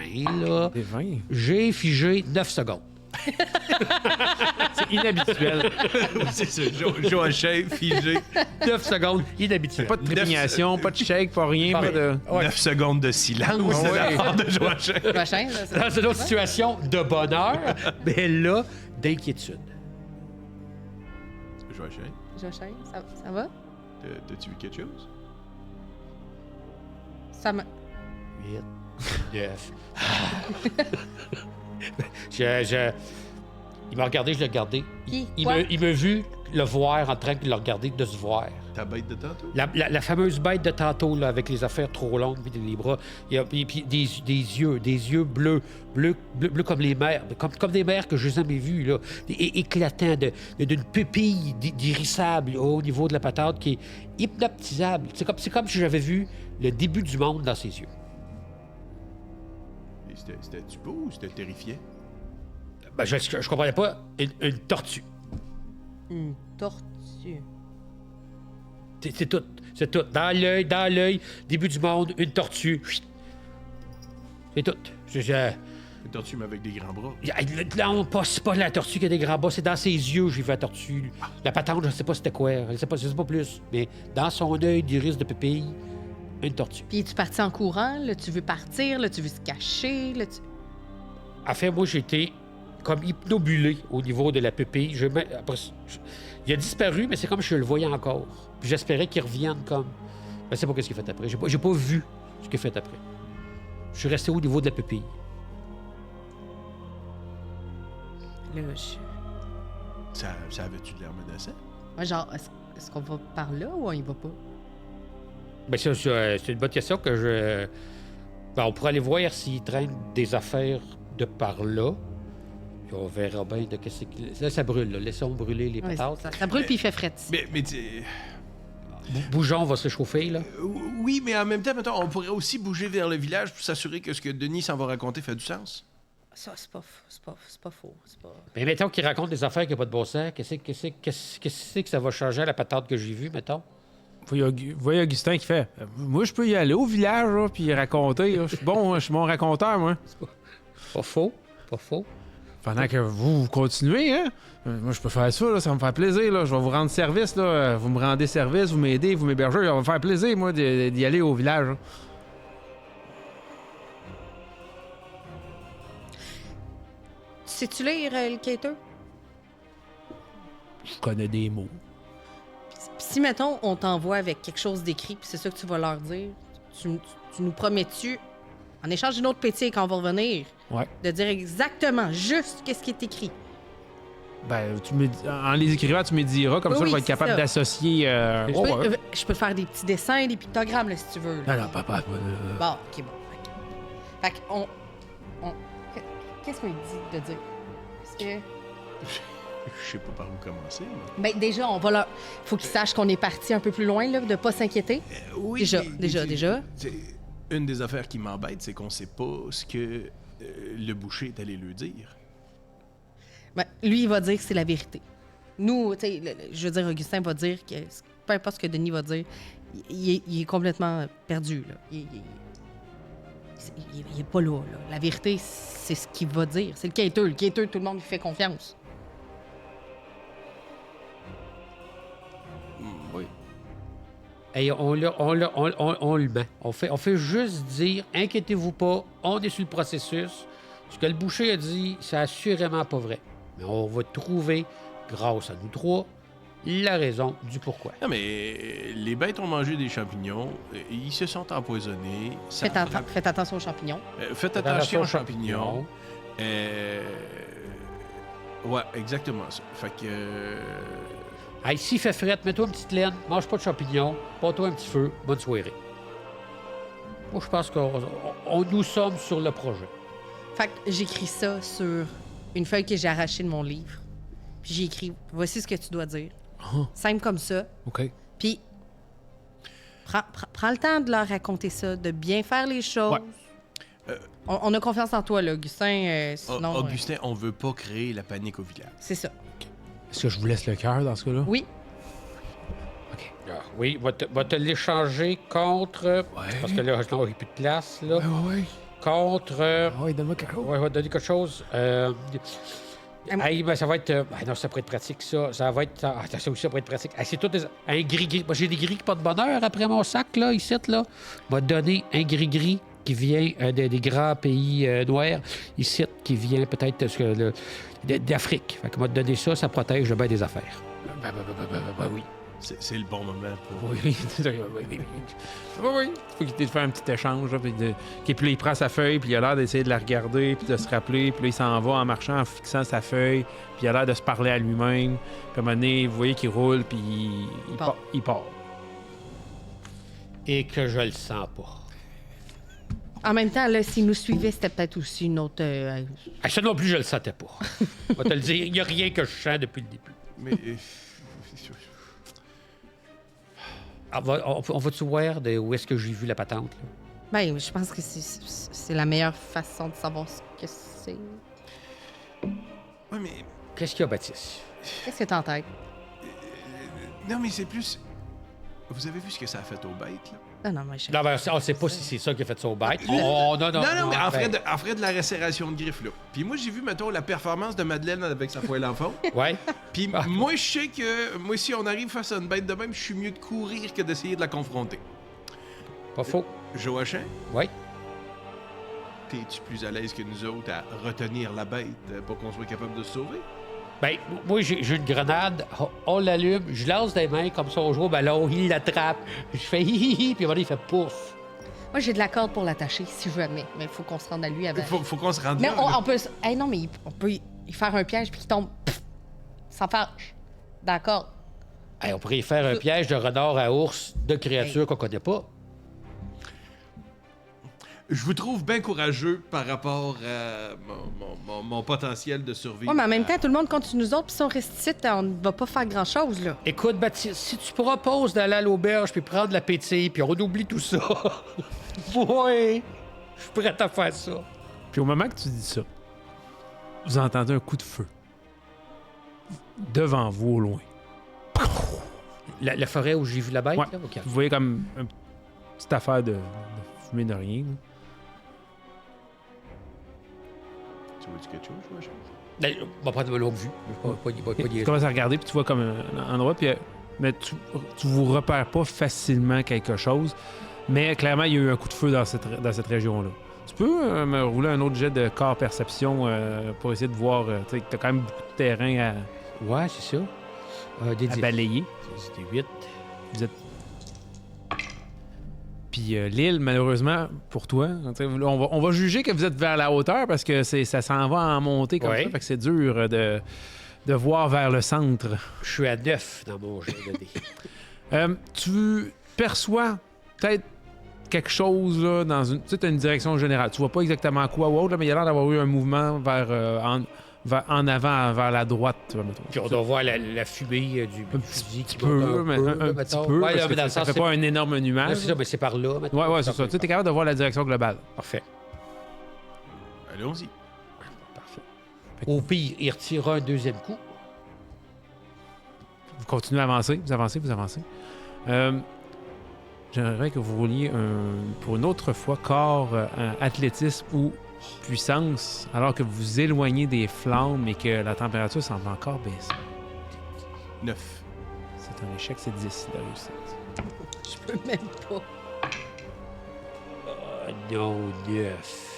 là. Des 20? J'ai figé 9 secondes. C'est inhabituel. c'est ça. Joachim, figé. 9 secondes, inhabituel. Pas de trépignation, pas de shake, pas rien, pas de... 9 secondes de silence, c'est Ouais. la part de Joachim. Prochain, là, ça- Dans une autre situation de bonheur, mais là, d'inquiétude. Joachim, Joachim, ça va? t'as-tu vu quelque chose? Ça me... 8, 9. Il m'a regardé, je l'ai regardé. Qui? Il Quoi? m'a vu le voir en train de le regarder, de se voir. Ta bête de tantôt? La fameuse bête de tantôt, là, avec les affaires trop longues, puis les bras. Puis des yeux bleus comme les mers, comme des mers que je n'ai jamais vues, là. Éclatants, d'une pupille d'irrissable au niveau de la patate qui est hypnotisable. C'est comme si j'avais vu le début du monde dans ses yeux. Et C'était-tu beau ou c'était terrifiant? Ben, je comprenais pas. Une tortue. Une tortue. C'est tout. C'est tout. Dans l'œil, début du monde, une tortue. Chut. C'est tout. Une tortue, mais avec des grands bras. Non, c'est pas la tortue qui a des grands bras, c'est dans ses yeux j'ai vu la tortue. La patente, je sais pas c'était quoi, je sais pas plus. Mais dans son œil d'iris de pupille, une tortue. Puis es-tu parti en courant? Là, tu veux partir? Là, tu veux se cacher? Là, tu... En fait, moi, j'étais comme hypnobulé au niveau de la pupille. Il a disparu, mais c'est comme si je le voyais encore. Puis j'espérais qu'il revienne comme... Je sais pas ce qu'il a fait après. J'ai pas vu ce qu'il a fait après. Je suis resté au niveau de la pupille. Là, Ça avait-tu de l'air menaçant? Moi, genre, est-ce qu'on va par là ou on y va pas? Ben ça, c'est une bonne question que je... Ben, on pourrait aller voir s'il traîne des affaires de par là. Puis on verra bien de qu'est-ce que... Là, ça brûle, là. Laissons brûler les Ouais, patates. ça brûle puis il fait fret. Mais tu Bougeon va se réchauffer, là. oui, mais en même temps, mettons, on pourrait aussi bouger vers le village pour s'assurer que ce que Denis s'en va raconter fait du sens. Ça, c'est pas faux. C'est pas... Mais mettons qu'il raconte des affaires qui n'ont pas de bon sens. Qu'est-ce que ça va changer à la patate que j'ai vue, mettons? Voyez Augustin qui fait moi, je peux y aller au village, là, puis raconter. Là. Je suis bon, je suis mon raconteur, moi. Pas faux. Pendant que vous continuez, hein? Moi, je peux faire ça, là, ça va me faire plaisir. Là. Je vais vous rendre service. Là. Vous me rendez service, vous m'aidez, vous m'hébergez. Ça va me faire plaisir, moi, d'y aller au village. Là. Sais-tu lire le cater? Je connais des mots. Puis si, mettons, on t'envoie avec quelque chose d'écrit, puis c'est ça que tu vas leur dire, tu nous promets-tu, en échange d'une autre pétille quand on va revenir, Ouais. de dire exactement juste qu'est-ce qui est écrit? Ben, en les écrivant, tu me diras. Comme Oui, ça, je vais oui, être c'est capable ça. d'associer. Je peux faire des petits dessins, des pictogrammes, là, si tu veux. là. Non, papa. Bon, OK, bon. Fait qu'on... Qu'est-ce qu'on dit de dire? Parce que... Je sais pas par où commencer. Mais... Ben, déjà, on va leur... Faut qu'ils sachent qu'on est parti un peu plus loin, là, de pas s'inquiéter. Oui, Déjà. Une des affaires qui m'embête, c'est qu'on sait pas ce que le boucher est allé le dire. Ben, lui, il va dire que c'est la vérité. Nous, tu sais, je veux dire, Augustin va dire que peu importe ce que Denis va dire, il est complètement perdu. Là. Il est pas là, là. La vérité, c'est ce qu'il va dire. C'est le quêteux. Le quêteux, tout le monde lui fait confiance. Oui. Et on le met. On fait juste dire, inquiétez-vous pas, on est sur le processus. Ce que le boucher a dit, c'est assurément pas vrai. Mais on va trouver, grâce à nous trois, la raison du pourquoi. Non, mais les bêtes ont mangé des champignons, ils se sont empoisonnés. Faites attention aux champignons. Faites attention aux champignons. Ouais, exactement ça. Fait que... Hey, s'il fait frette, mets-toi une petite laine, mange pas de champignons, pas-toi un petit feu, bonne soirée. Moi, je pense qu'on nous sommes sur le projet. Fait que j'écris ça sur une feuille que j'ai arrachée de mon livre. Puis j'ai écrit, voici ce que tu dois dire. Simple comme ça. OK. Puis, prends le temps de leur raconter ça, de bien faire les choses. Ouais. On a confiance en toi, là, Augustin. Sinon, Augustin, on veut pas créer la panique au village. c'est ça. Est-ce que je vous laisse le cœur dans ce cas-là? Oui. OK. Ah, oui, va te l'échanger contre... Parce que là, sinon, il n'y a plus de place, là. Ouais. Contre... Ouais, donne-moi quelque chose. Ouais, va te donner quelque chose. Hey, ben, ça va être... non, ça pourrait être pratique, ça. Ça va être... Ah, ça aussi, ça pourrait être pratique. Hey, c'est tout un gris-gris. Moi, j'ai des gris pas de bonheur après mon sac, là, ici, là. Va te donner un gris-gris qui vient des grands pays noirs, ici, qui vient peut-être d'Afrique. Fait que va te donner ça, ça protège bien des affaires. Ben oui. C'est le bon moment pour... Oui. Oui. Faut qu'il te fasse un petit échange. Là, puis là, il prend sa feuille, puis il a l'air d'essayer de la regarder, puis de se rappeler. Puis là, il s'en va en marchant, en fixant sa feuille. Puis il a l'air de se parler à lui-même. Puis à un moment donné, vous voyez qu'il roule, puis il part. Et que je le sens pas. En même temps, là, s'il nous suivait, c'était peut-être aussi une autre... Ça non plus, je le sentais pas. On va te le dire, il n'y a rien que je sens depuis le début. Mais... On va-tu voir de où est-ce que j'ai vu la patente? Là? Ben, je pense que c'est la meilleure façon de savoir ce que c'est. Ouais, mais... Qu'est-ce qu'il y a, Baptiste? Qu'est-ce que t'as en tête? Non, mais c'est plus... Vous avez vu ce que ça a fait aux bêtes, là? Non, mais je... Non, ben, on sait pas si c'est ça qui a fait ça aux bêtes. Non, mais en ben, frais de la resserration de griffes, là. Puis moi, j'ai vu, mettons, la performance de Madeleine avec sa poêle en fond. Ouais. Puis moi, je sais que... Moi, si on arrive face à une bête de même, je suis mieux de courir que d'essayer de la confronter. Pas faux. Joachim, Ouais. t'es-tu plus à l'aise que nous autres à retenir la bête pour qu'on soit capable de se sauver? Ben, moi, j'ai une grenade, on l'allume, je lance des mains comme ça, on joue au ballon, il l'attrape, je fais hi, puis voilà, il fait pouf. Moi, j'ai de la corde pour l'attacher, si jamais. Mais il faut qu'on se rende à lui avant. Faut qu'on se rende Mais là, là. on peut... Hey, non, mais on peut y faire un piège puis qu'il tombe... Pff, sans fâche. D'accord. Hey, on pourrait y faire un piège de renard à ours de créatures qu'on connaît pas. Je vous trouve bien courageux par rapport à mon potentiel de survie. Ouais, mais en même temps, tout le monde compte sur nous autres, puis si on reste ici, on ne va pas faire grand-chose, là. Écoute, Baptiste, si tu proposes d'aller à l'auberge puis prendre la pétille, puis on oublie tout ça, ouais, je suis prêt à faire ça. Puis au moment que tu dis ça, vous entendez un coup de feu. Devant vous, au loin. La forêt où j'ai vu la bête, Ouais. là? OK. Vous voyez comme une petite affaire de fumée de rien. Là. Tu vois-tu quelque chose, Joachim? Ben, on va prendre une longue vue. Pas Tu niaiser. commences à regarder, puis tu vois comme un endroit, puis, mais tu vous repères pas facilement quelque chose. Mais clairement, il y a eu un coup de feu dans cette région-là. Tu peux me rouler un autre jet de corps perception pour essayer de voir. Tu sais, t'as quand même beaucoup de terrain Ouais, c'est ça. à balayer. C'était 8. Vous êtes... Puis l'île, malheureusement, pour toi, là, on va juger que vous êtes vers la hauteur parce que ça s'en va en montée comme Ouais. ça. Fait que c'est dur de voir vers le centre. Je suis à 9 dans mon jet de dés. Tu perçois peut-être quelque chose là, dans une, tu sais, t'as une direction générale. Tu vois pas exactement quoi ou autre, là, mais il y a l'air d'avoir eu un mouvement vers en avant, vers la droite. Mettons. Puis on doit voir la fumée du fusil qui peu, monte mais un petit mettons. peu, Ouais, parce mais que dans le ça sens, fait pas un énorme nuage. c'est ça, mais c'est par là. mettons. Ouais, c'est ça. Tu es capable de voir la direction globale. Parfait. Allons-y. Au pire, il retirera un deuxième coup. Vous continuez à avancer, vous avancez. J'aimerais que vous rouliez pour une autre fois corps, athlétisme ou puissance, alors que vous vous éloignez des flammes et que la température semble encore baisser. 9. C'est un échec, c'est 10 de réussite. Je peux même pas. Non, 9.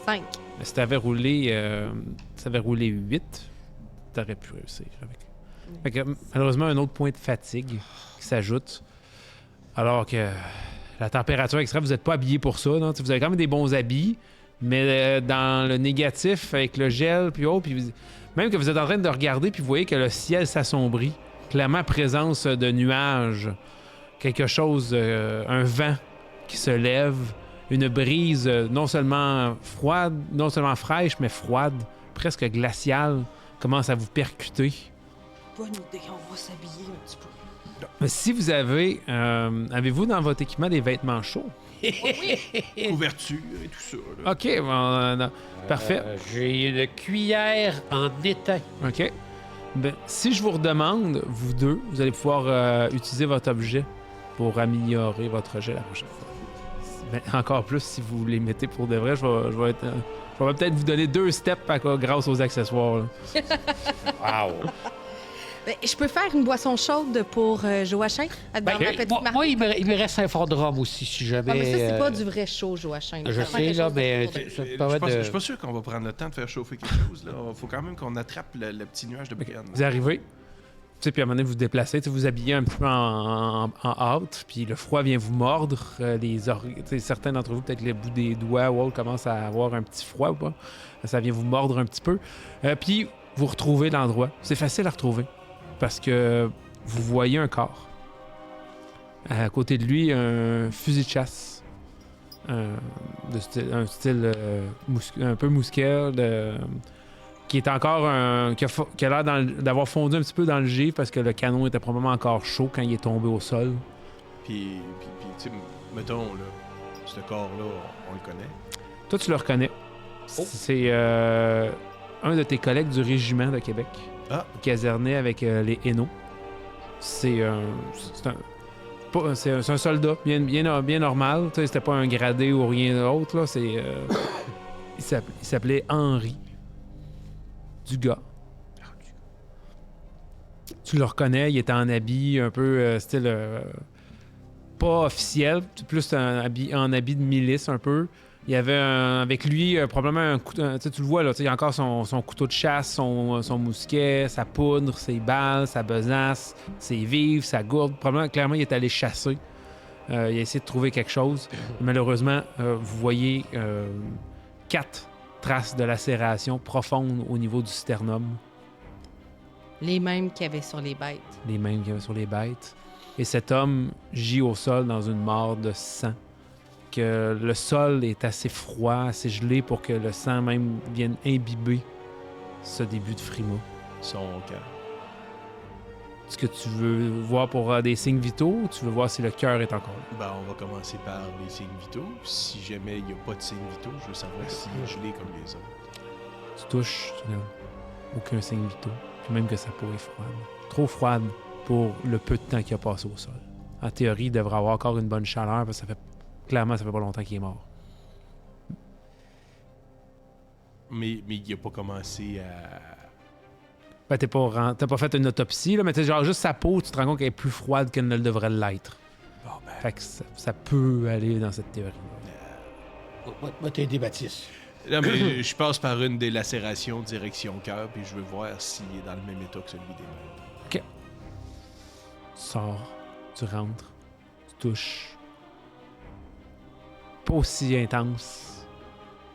5. Mais si t'avais roulé 8, t'aurais pu réussir avec. Fait que, malheureusement, un autre point de fatigue qui s'ajoute. Alors que la température extrême, vous n'êtes pas habillé pour ça. Non? Vous avez quand même des bons habits, mais dans le négatif, avec le gel, puis même que vous êtes en train de regarder, puis vous voyez que le ciel s'assombrit. Clairement, présence de nuages. Quelque chose, un vent qui se lève. Une brise non seulement froide, non seulement fraîche, mais froide, presque glaciale, commence à vous percuter. Bonne idée, on va s'habiller un petit peu. Mais si vous avez-vous dans votre équipement des vêtements chauds? Couverture et tout ça. Là. OK, bon, parfait. J'ai une cuillère en étain. OK. Ben, si je vous redemande, vous deux, vous allez pouvoir utiliser votre objet pour améliorer votre jet la prochaine fois. Ben, encore plus si vous les mettez pour de vrai, je vais peut-être vous donner 2 steps grâce aux accessoires. Là. Wow! Ben, je peux faire une boisson chaude pour Joachim? Dans ma petite Moi, marque? moi, il me reste un fond de rhum aussi, si jamais. Ah, mais ça, c'est pas du vrai chaud, Joachim. Je Ça prend sais, quelque là, chose de mais pour de- ça me Je permet suis de... pas sûr qu'on va prendre le temps de faire chauffer quelque chose. Il faut quand même qu'on attrape le petit nuage de bacon. Vous arrivez, puis à un moment donné, vous vous déplacez, vous habillez un petit peu en hâte, puis le froid vient vous mordre. Certains d'entre vous, peut-être les bouts des doigts ou autres, commencent à avoir un petit froid ou pas. Ça vient vous mordre un petit peu. Puis vous retrouvez l'endroit. C'est facile à retrouver parce que vous voyez un corps. À côté de lui, un fusil de chasse. Un style un peu mousquet, qui est encore qui a l'air d'avoir fondu un petit peu dans le givre parce que le canon était probablement encore chaud quand il est tombé au sol. Puis tu sais, mettons, là, ce corps-là, on le connaît. Toi, tu le reconnais. C'est un de tes collègues du régiment de Québec, caserné avec les Hainaut. C'est un soldat bien normal. Tu sais, c'était pas un gradé ou rien d'autre. Là. Il s'appelait Henri Dugas. Tu le reconnais, il était en habit un peu style pas officiel, plus en habit de milice un peu. Il y avait avec lui probablement un couteau. Tu le vois, là, il y a encore son couteau de chasse, son mousquet, sa poudre, ses balles, sa besace, ses vivres, sa gourde. Probablement, clairement, il est allé chasser. Il a essayé de trouver quelque chose. Malheureusement, vous voyez 4 traces de lacération profondes au niveau du sternum. Les mêmes qu'il y avait sur les bêtes. Les mêmes qu'il y avait sur les bêtes. Et cet homme gît au sol dans une mare de sang. Que le sol est assez froid, assez gelé pour que le sang même vienne imbiber ce début de frima. Son cœur. Est-ce que tu veux voir pour des signes vitaux ou tu veux voir si le cœur est encore là? Ben, on va commencer par les signes vitaux. Si jamais il n'y a pas de signes vitaux, je veux savoir s'il est gelé comme les autres. Tu touches, tu n'as aucun signe vitaux. Puis même que sa peau est froide. Trop froide pour le peu de temps qu'il a passé au sol. En théorie, il devrait avoir encore une bonne chaleur parce que clairement, ça fait pas longtemps qu'il est mort. Mais il n'a pas commencé à... Ben, t'as pas fait une autopsie, là, mais t'sais, genre juste sa peau, tu te rends compte qu'elle est plus froide qu'elle ne le devrait l'être. Bon, ben... Fait que ça peut aller dans cette théorie. Moi, t'es des Baptiste. Non, mais je passe par une des lacérations direction cœur, puis je veux voir s'il est dans le même état que celui des mains. OK. Tu sors, tu rentres, tu touches. Pas aussi intense.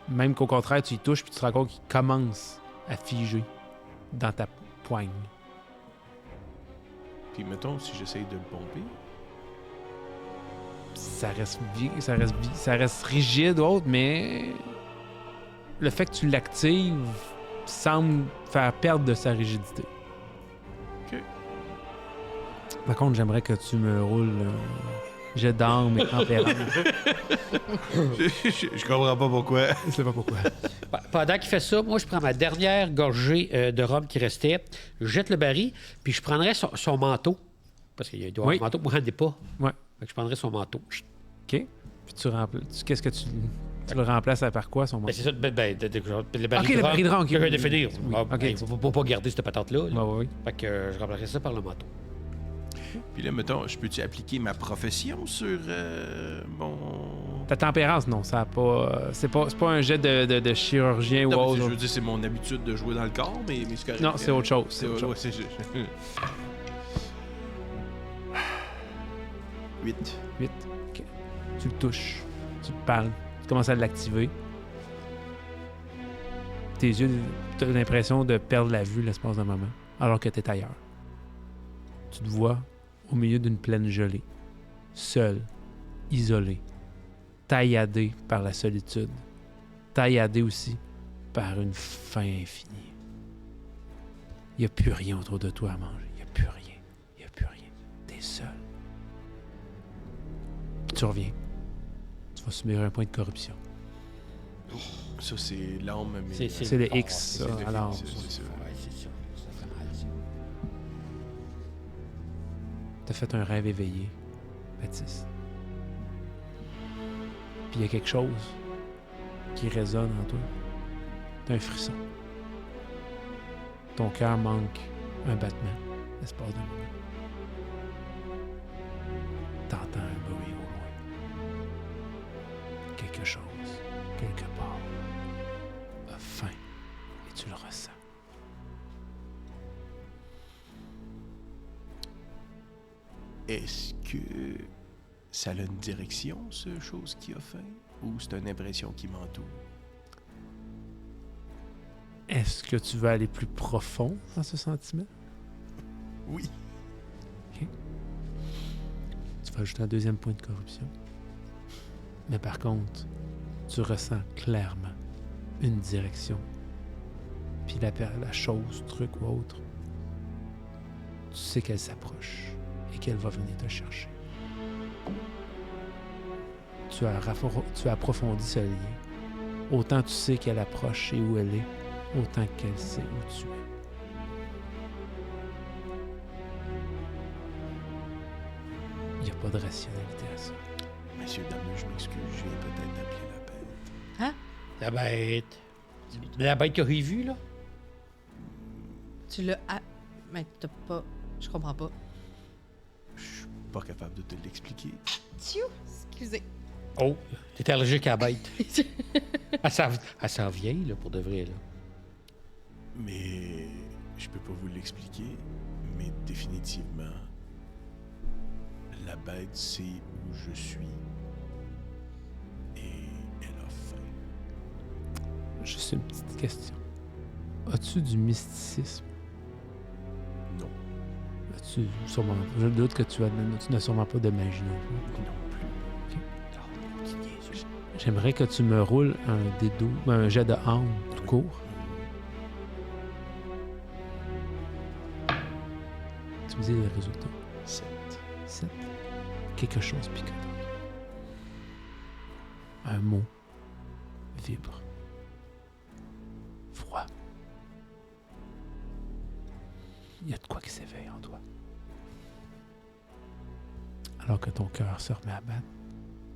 Même qu'au contraire, tu y touches, puis tu te rends compte qu'il commence à figer dans ta poigne. Puis mettons, si j'essaye de le pomper... Ça reste rigide ou autre, mais le fait que tu l'actives semble faire perdre de sa rigidité. OK. Par contre, j'aimerais que tu me roules Jet d'armes et tempérance. Je comprends pas pourquoi. Je sais pas pourquoi. Pendant qu'il fait ça, moi, je prends ma dernière gorgée de rhum qui restait, je jette le baril, puis je prendrais son manteau. Parce qu'il doit avoir Oui. un manteau. Moi, j'en ai pas. Ouais. Fait que je prendrais son manteau. OK. Puis qu'est-ce que tu le remplaces par quoi, son Ben, manteau? c'est ça, le baril OK, de le baril de rhum, OK. que je vais définir. Oui, Ah, OK. ben, faut pas garder cette patente-là. là. Ouais, ouais. Fait que je remplacerais ça par le manteau. Puis là, mettons, je peux-tu appliquer ma profession sur mon... Ta tempérance, non, ça a pas. C'est pas un jet de chirurgien ou Non, mais autre. je veux dire, c'est mon habitude de jouer dans le corps, mais c'est correct. Non, c'est autre chose. C'est autre chose. Ouais, c'est... 8. 8. OK. Tu le touches. Tu le parles. Tu commences à l'activer. Tes yeux, tu as l'impression de perdre la vue l'espace d'un moment, alors que tu es ailleurs. Tu te vois au milieu d'une plaine gelée, seul, isolé, tailladé par la solitude, tailladé aussi par une faim infinie. Il n'y a plus rien autour de toi à manger. Il n'y a plus rien. Il n'y a plus rien. Tu es seul. Tu reviens. Tu vas subir un point de corruption. Ça, c'est l'âme, mais... C'est le X, c'est ça, le alors. X, c'est ça. Ouais, c'est ça. Ça fait mal, ça. T'as fait un rêve éveillé, Baptiste. Puis il y a quelque chose qui résonne en toi. T'as un frisson. Ton cœur manque un battement, l'espace d'un moment. T'entends un bruit au loin. Quelque chose, quelque part, a faim et tu le ressens. Est-ce que ça a une direction, ce chose qui a faim? Ou c'est une impression qui m'entoure? Est-ce que tu veux aller plus profond dans ce sentiment? Oui. Tu vas ajouter un deuxième point de corruption. Mais par contre, tu ressens clairement une direction. Puis la chose, truc ou autre, tu sais qu'elle s'approche et qu'elle va venir te chercher. Tu as approfondi ce lien. Autant tu sais qu'elle approche et où elle est, autant qu'elle sait où tu es. Il n'y a pas de rationalité à ça. Monsieur Dameux, je m'excuse, je viens peut-être d'appeler la bête. La bête. La bête que j'ai vue, là? Tu l'as. Mais t'as pas. Je comprends pas. Je suis pas capable de te l'expliquer. Tiou! Excusez. Oh, t'es allergique à la bête. Elle s'en vient, là, pour de vrai, là. Mais je peux pas vous l'expliquer, mais définitivement, la bête sait où je suis et elle a faim. Juste une petite question. As-tu du mysticisme? Non, As-tu sûrement... Je doute que tu n'as sûrement pas de magie non plus. non plus. J'aimerais que tu me roules un D12, un jet de âme tout court. Tu me dis le résultat. 7. 7. Quelque chose picote. Un mot vibre. Froid. Il y a de quoi qui s'éveille en toi. Alors que ton cœur se remet à battre,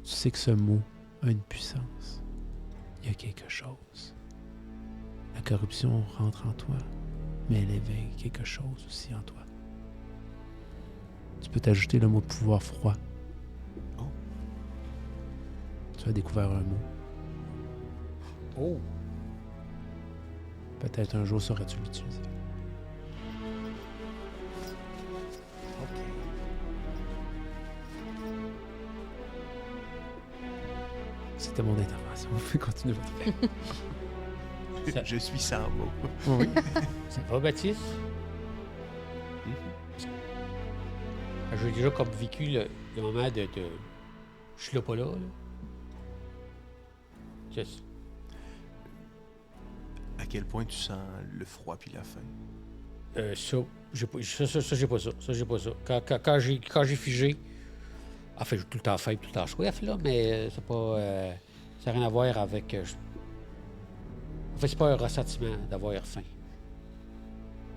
tu sais que ce mot a une puissance. Il y a quelque chose. La corruption rentre en toi, mais elle éveille quelque chose aussi en toi. Tu peux t'ajouter le mot de pouvoir froid. Oh. Tu as découvert un mot. Oh. Peut-être un jour sauras-tu l'utiliser. OK. C'était mon intervention. Vous pouvez continuer votre Ça- Je suis sans mots. Oui. Ça va, Baptiste? J'ai déjà comme vécu le moment de je suis là pas là. Yes. À quel point tu sens le froid puis la faim? Ça, j'ai pas ça. Ça, j'ai pas ça. Quand j'ai figé, Enfin, j'ai tout le temps faim, tout le temps soif, là, mais c'est pas... ça n'a rien à voir avec... En fait, c'est pas un ressentiment d'avoir faim.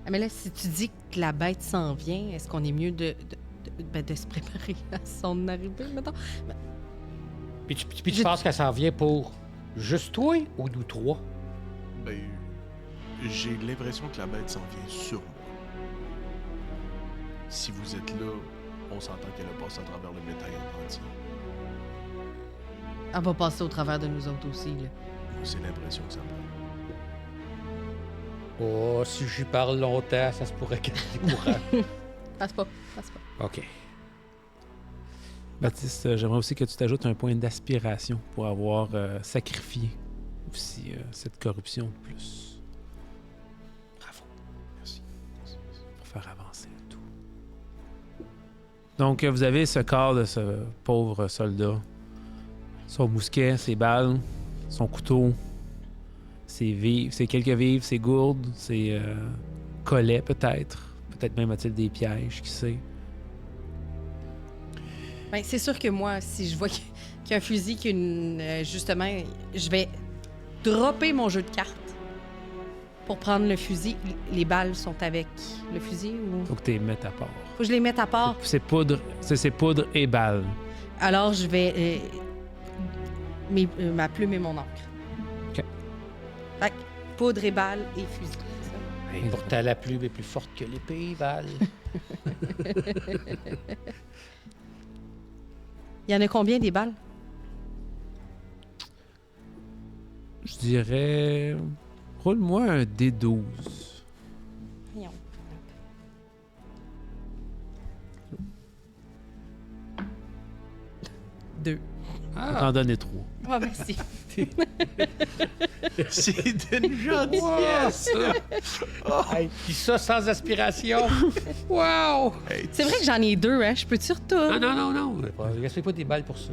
Ah, mais là, si tu dis que la bête s'en vient, est-ce qu'on est mieux de se préparer à son arrivée, mettons? Puis tu penses qu'elle s'en vient pour juste toi ou nous trois? Ben, j'ai l'impression que la bête s'en vient sur moi. Si vous êtes là, on s'entend qu'elle a passé à travers le bétail en entier. Elle va passer au travers de nous autres aussi, là. Moi, c'est l'impression que ça me donne. Oh, si j'y parle longtemps, ça se pourrait qu'elle ait courant. Passe pas. OK. Baptiste, j'aimerais aussi que tu t'ajoutes un point d'aspiration pour avoir sacrifié aussi cette corruption de plus. Bravo. Merci. Pour faire avancer le tout. Donc, vous avez ce corps de ce pauvre soldat. Son mousquet, ses balles, son couteau, ses quelques vivres, ses gourdes, ses collets peut-être. Peut-être même a-t-il des pièges, qui sait. Ben, c'est sûr que moi, si je vois qu'il y a un fusil, justement, je vais dropper mon jeu de cartes pour prendre le fusil. Les balles sont avec le fusil ou... Faut que tu les mettes à part. Faut que je les mette à part. C'est poudre et balles. Alors, je vais... ma plume et mon encre. OK. Fait que poudre et balles et fusil. c'est ça? Hey, pourtant, la plume est plus forte que l'épée, Val. Il y en a combien des balles? Je dirais... Roule-moi un D12. Voyons. 2. Je vais t'en donner 3. Ah, merci. C'est d'une gentillesse! Hey, puis ça, sans aspiration. Wow! Hey, C'est vrai que j'en ai 2, hein? Je peux-tu retourner? Non. Gaspille pas des balles pour ça.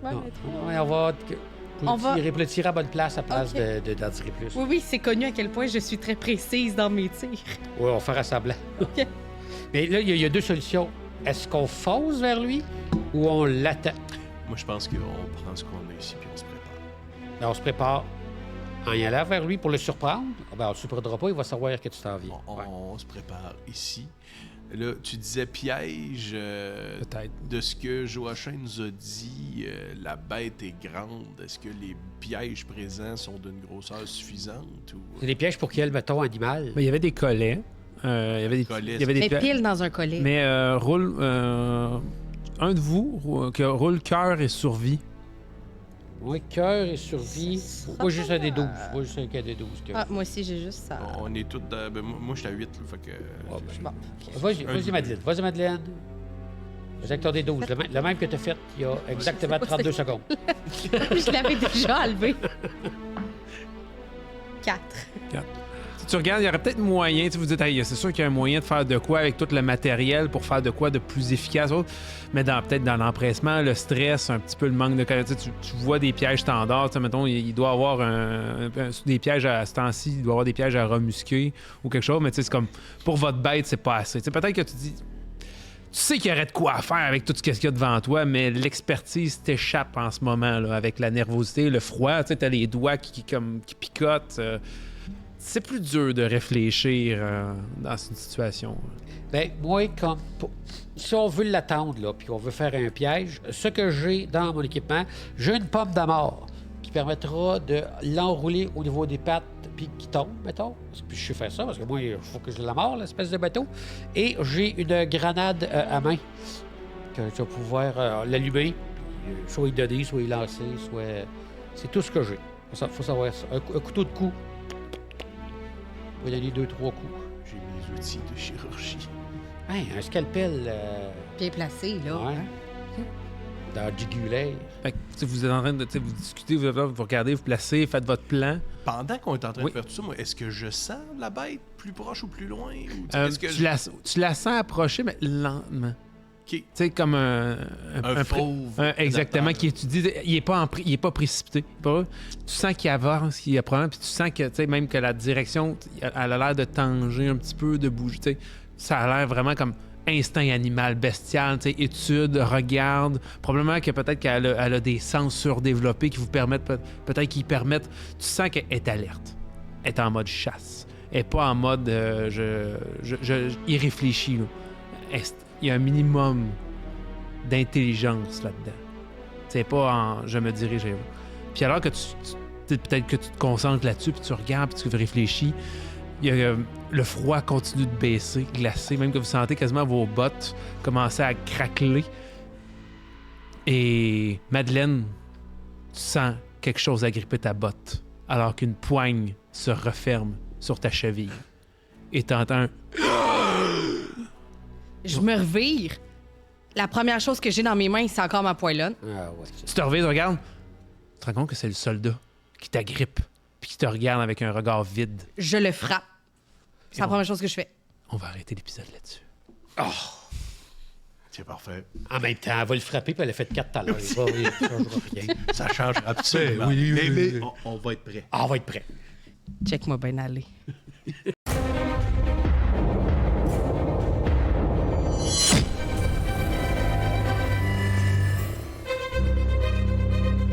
Ouais, Non. mais trop. Ouais, on va... On va- Pour le tirer à bonne place à place OK. d'en tirer plus. Oui, c'est connu à quel point je suis très précise dans mes tirs. Oui, on va faire semblant. OK. Mais là, il y a 2 solutions. Est-ce qu'on fonce vers lui ou on l'attend? Moi, je pense qu'on prend ce qu'on a ici puis on se prépare. Ben, on se prépare en y allant vers lui pour le surprendre. Ah ben, on ne le surprendra pas, il va savoir que tu t'en viens. On se prépare ici. Là, tu disais piège. Peut-être. De ce que Joachim nous a dit, la bête est grande. Est-ce que les pièges présents sont d'une grosseur suffisante? Ou... C'est des pièges pour quel, mettons, animal? Mais il y avait des collets. Il y avait des, Collets, il y avait des Mais pla- pile dans un collet. Mais roule... un de vous roule cœur et survie. Oui, cœur et survie. Moi, juste un des 12. Moi, juste un cas des 12. Ah, moi aussi, j'ai juste ça. On est tous dans... Ben, moi, je suis à 8, là, fait que... Ah, ben, Bon. Vas-y, Madeleine. Vas-y, Madeleine. Vas-y avec ton des 12. Le même que tu as fait il y a exactement 32 secondes. Je l'avais déjà enlevé. 4. Si tu regardes, il y aurait peut-être moyen, tu vous dites, hey, c'est sûr qu'il y a un moyen de faire de quoi avec tout le matériel pour faire de quoi de plus efficace, mais peut-être dans l'empressement, le stress, un petit peu le manque de connaissance, tu vois des pièges standards, mettons, il doit avoir des pièges à ce temps-ci, il doit avoir des pièges à remusquer ou quelque chose, mais tu sais, c'est comme, pour votre bête, c'est pas assez. Peut-être que tu dis, tu sais qu'il y aurait de quoi faire avec tout ce qu'il y a devant toi, mais l'expertise t'échappe en ce moment, là, avec la nervosité, le froid, tu sais, t'as les doigts qui picotent. C'est plus dur de réfléchir dans une situation. Ben, moi, si on veut l'attendre, là, puis on veut faire un piège, ce que j'ai dans mon équipement, j'ai une pomme d'amour qui permettra de l'enrouler au niveau des pattes puis qui tombe, mettons. Puis je sais faire ça, parce que moi, il faut que je l'amarre, l'espèce de bateau. Et j'ai une grenade à main que je vais pouvoir l'allumer, puis soit y donner, soit y lancer, soit... C'est tout ce que j'ai. Faut savoir ça. Un couteau de cou. On va donner 2-3 coups. J'ai mes outils de chirurgie. Hey, un scalpel... Bien placé, là. Ouais. hein. Dans le jugulaire. Fait que, vous êtes en train de vous discuter, vous regardez, vous placez, faites votre plan. Pendant qu'on est en train Oui. de faire tout ça, moi, est-ce que je sens la bête plus proche ou plus loin? Ou, Euh, est-ce que tu la sens approcher, mais lentement. OK. Tu sais, comme un fauve. exactement, prédateur. qui étudie. Il est pas précipité. Tu sens qu'il avance, qu'il apprend, puis tu sens que, tu sais, même que la direction, elle a l'air de tanger un petit peu, de bouger. Tu sais, ça a l'air vraiment comme instinct animal bestial, tu sais, étude, regarde. Probablement que peut-être qu'elle a des sens surdéveloppés qui vous permettent, peut-être qu'ils permettent. Tu sens qu'elle est alerte. Elle est en mode chasse. Elle n'est pas en mode irréfléchi. Là. Il y a un minimum d'intelligence là-dedans. C'est pas en je me dirige vers vous. Puis alors que peut-être que tu te concentres là-dessus, puis tu regardes, puis tu réfléchis, le froid continue de baisser, glacer, même que vous sentez quasiment vos bottes commencer à craqueler. Et Madeleine, tu sens quelque chose agripper ta botte, alors qu'une poigne se referme sur ta cheville. Et t'entends un... Je me revire. La première chose que j'ai dans mes mains, c'est encore ma poêlonne. Ah ouais. Tu te revires, tu regardes, tu te rends compte que c'est le soldat qui t'agrippe, puis qui te regarde avec un regard vide. Je le frappe. C'est la première chose que je fais. On va arrêter l'épisode là-dessus. C'est parfait. En même temps, elle va le frapper, puis elle a fait 4 tout à l'heure. Il changera rien. Ça change absolument. Oui, mais on va être prêt. Ah, on va être prêt. Check-moi bien aller.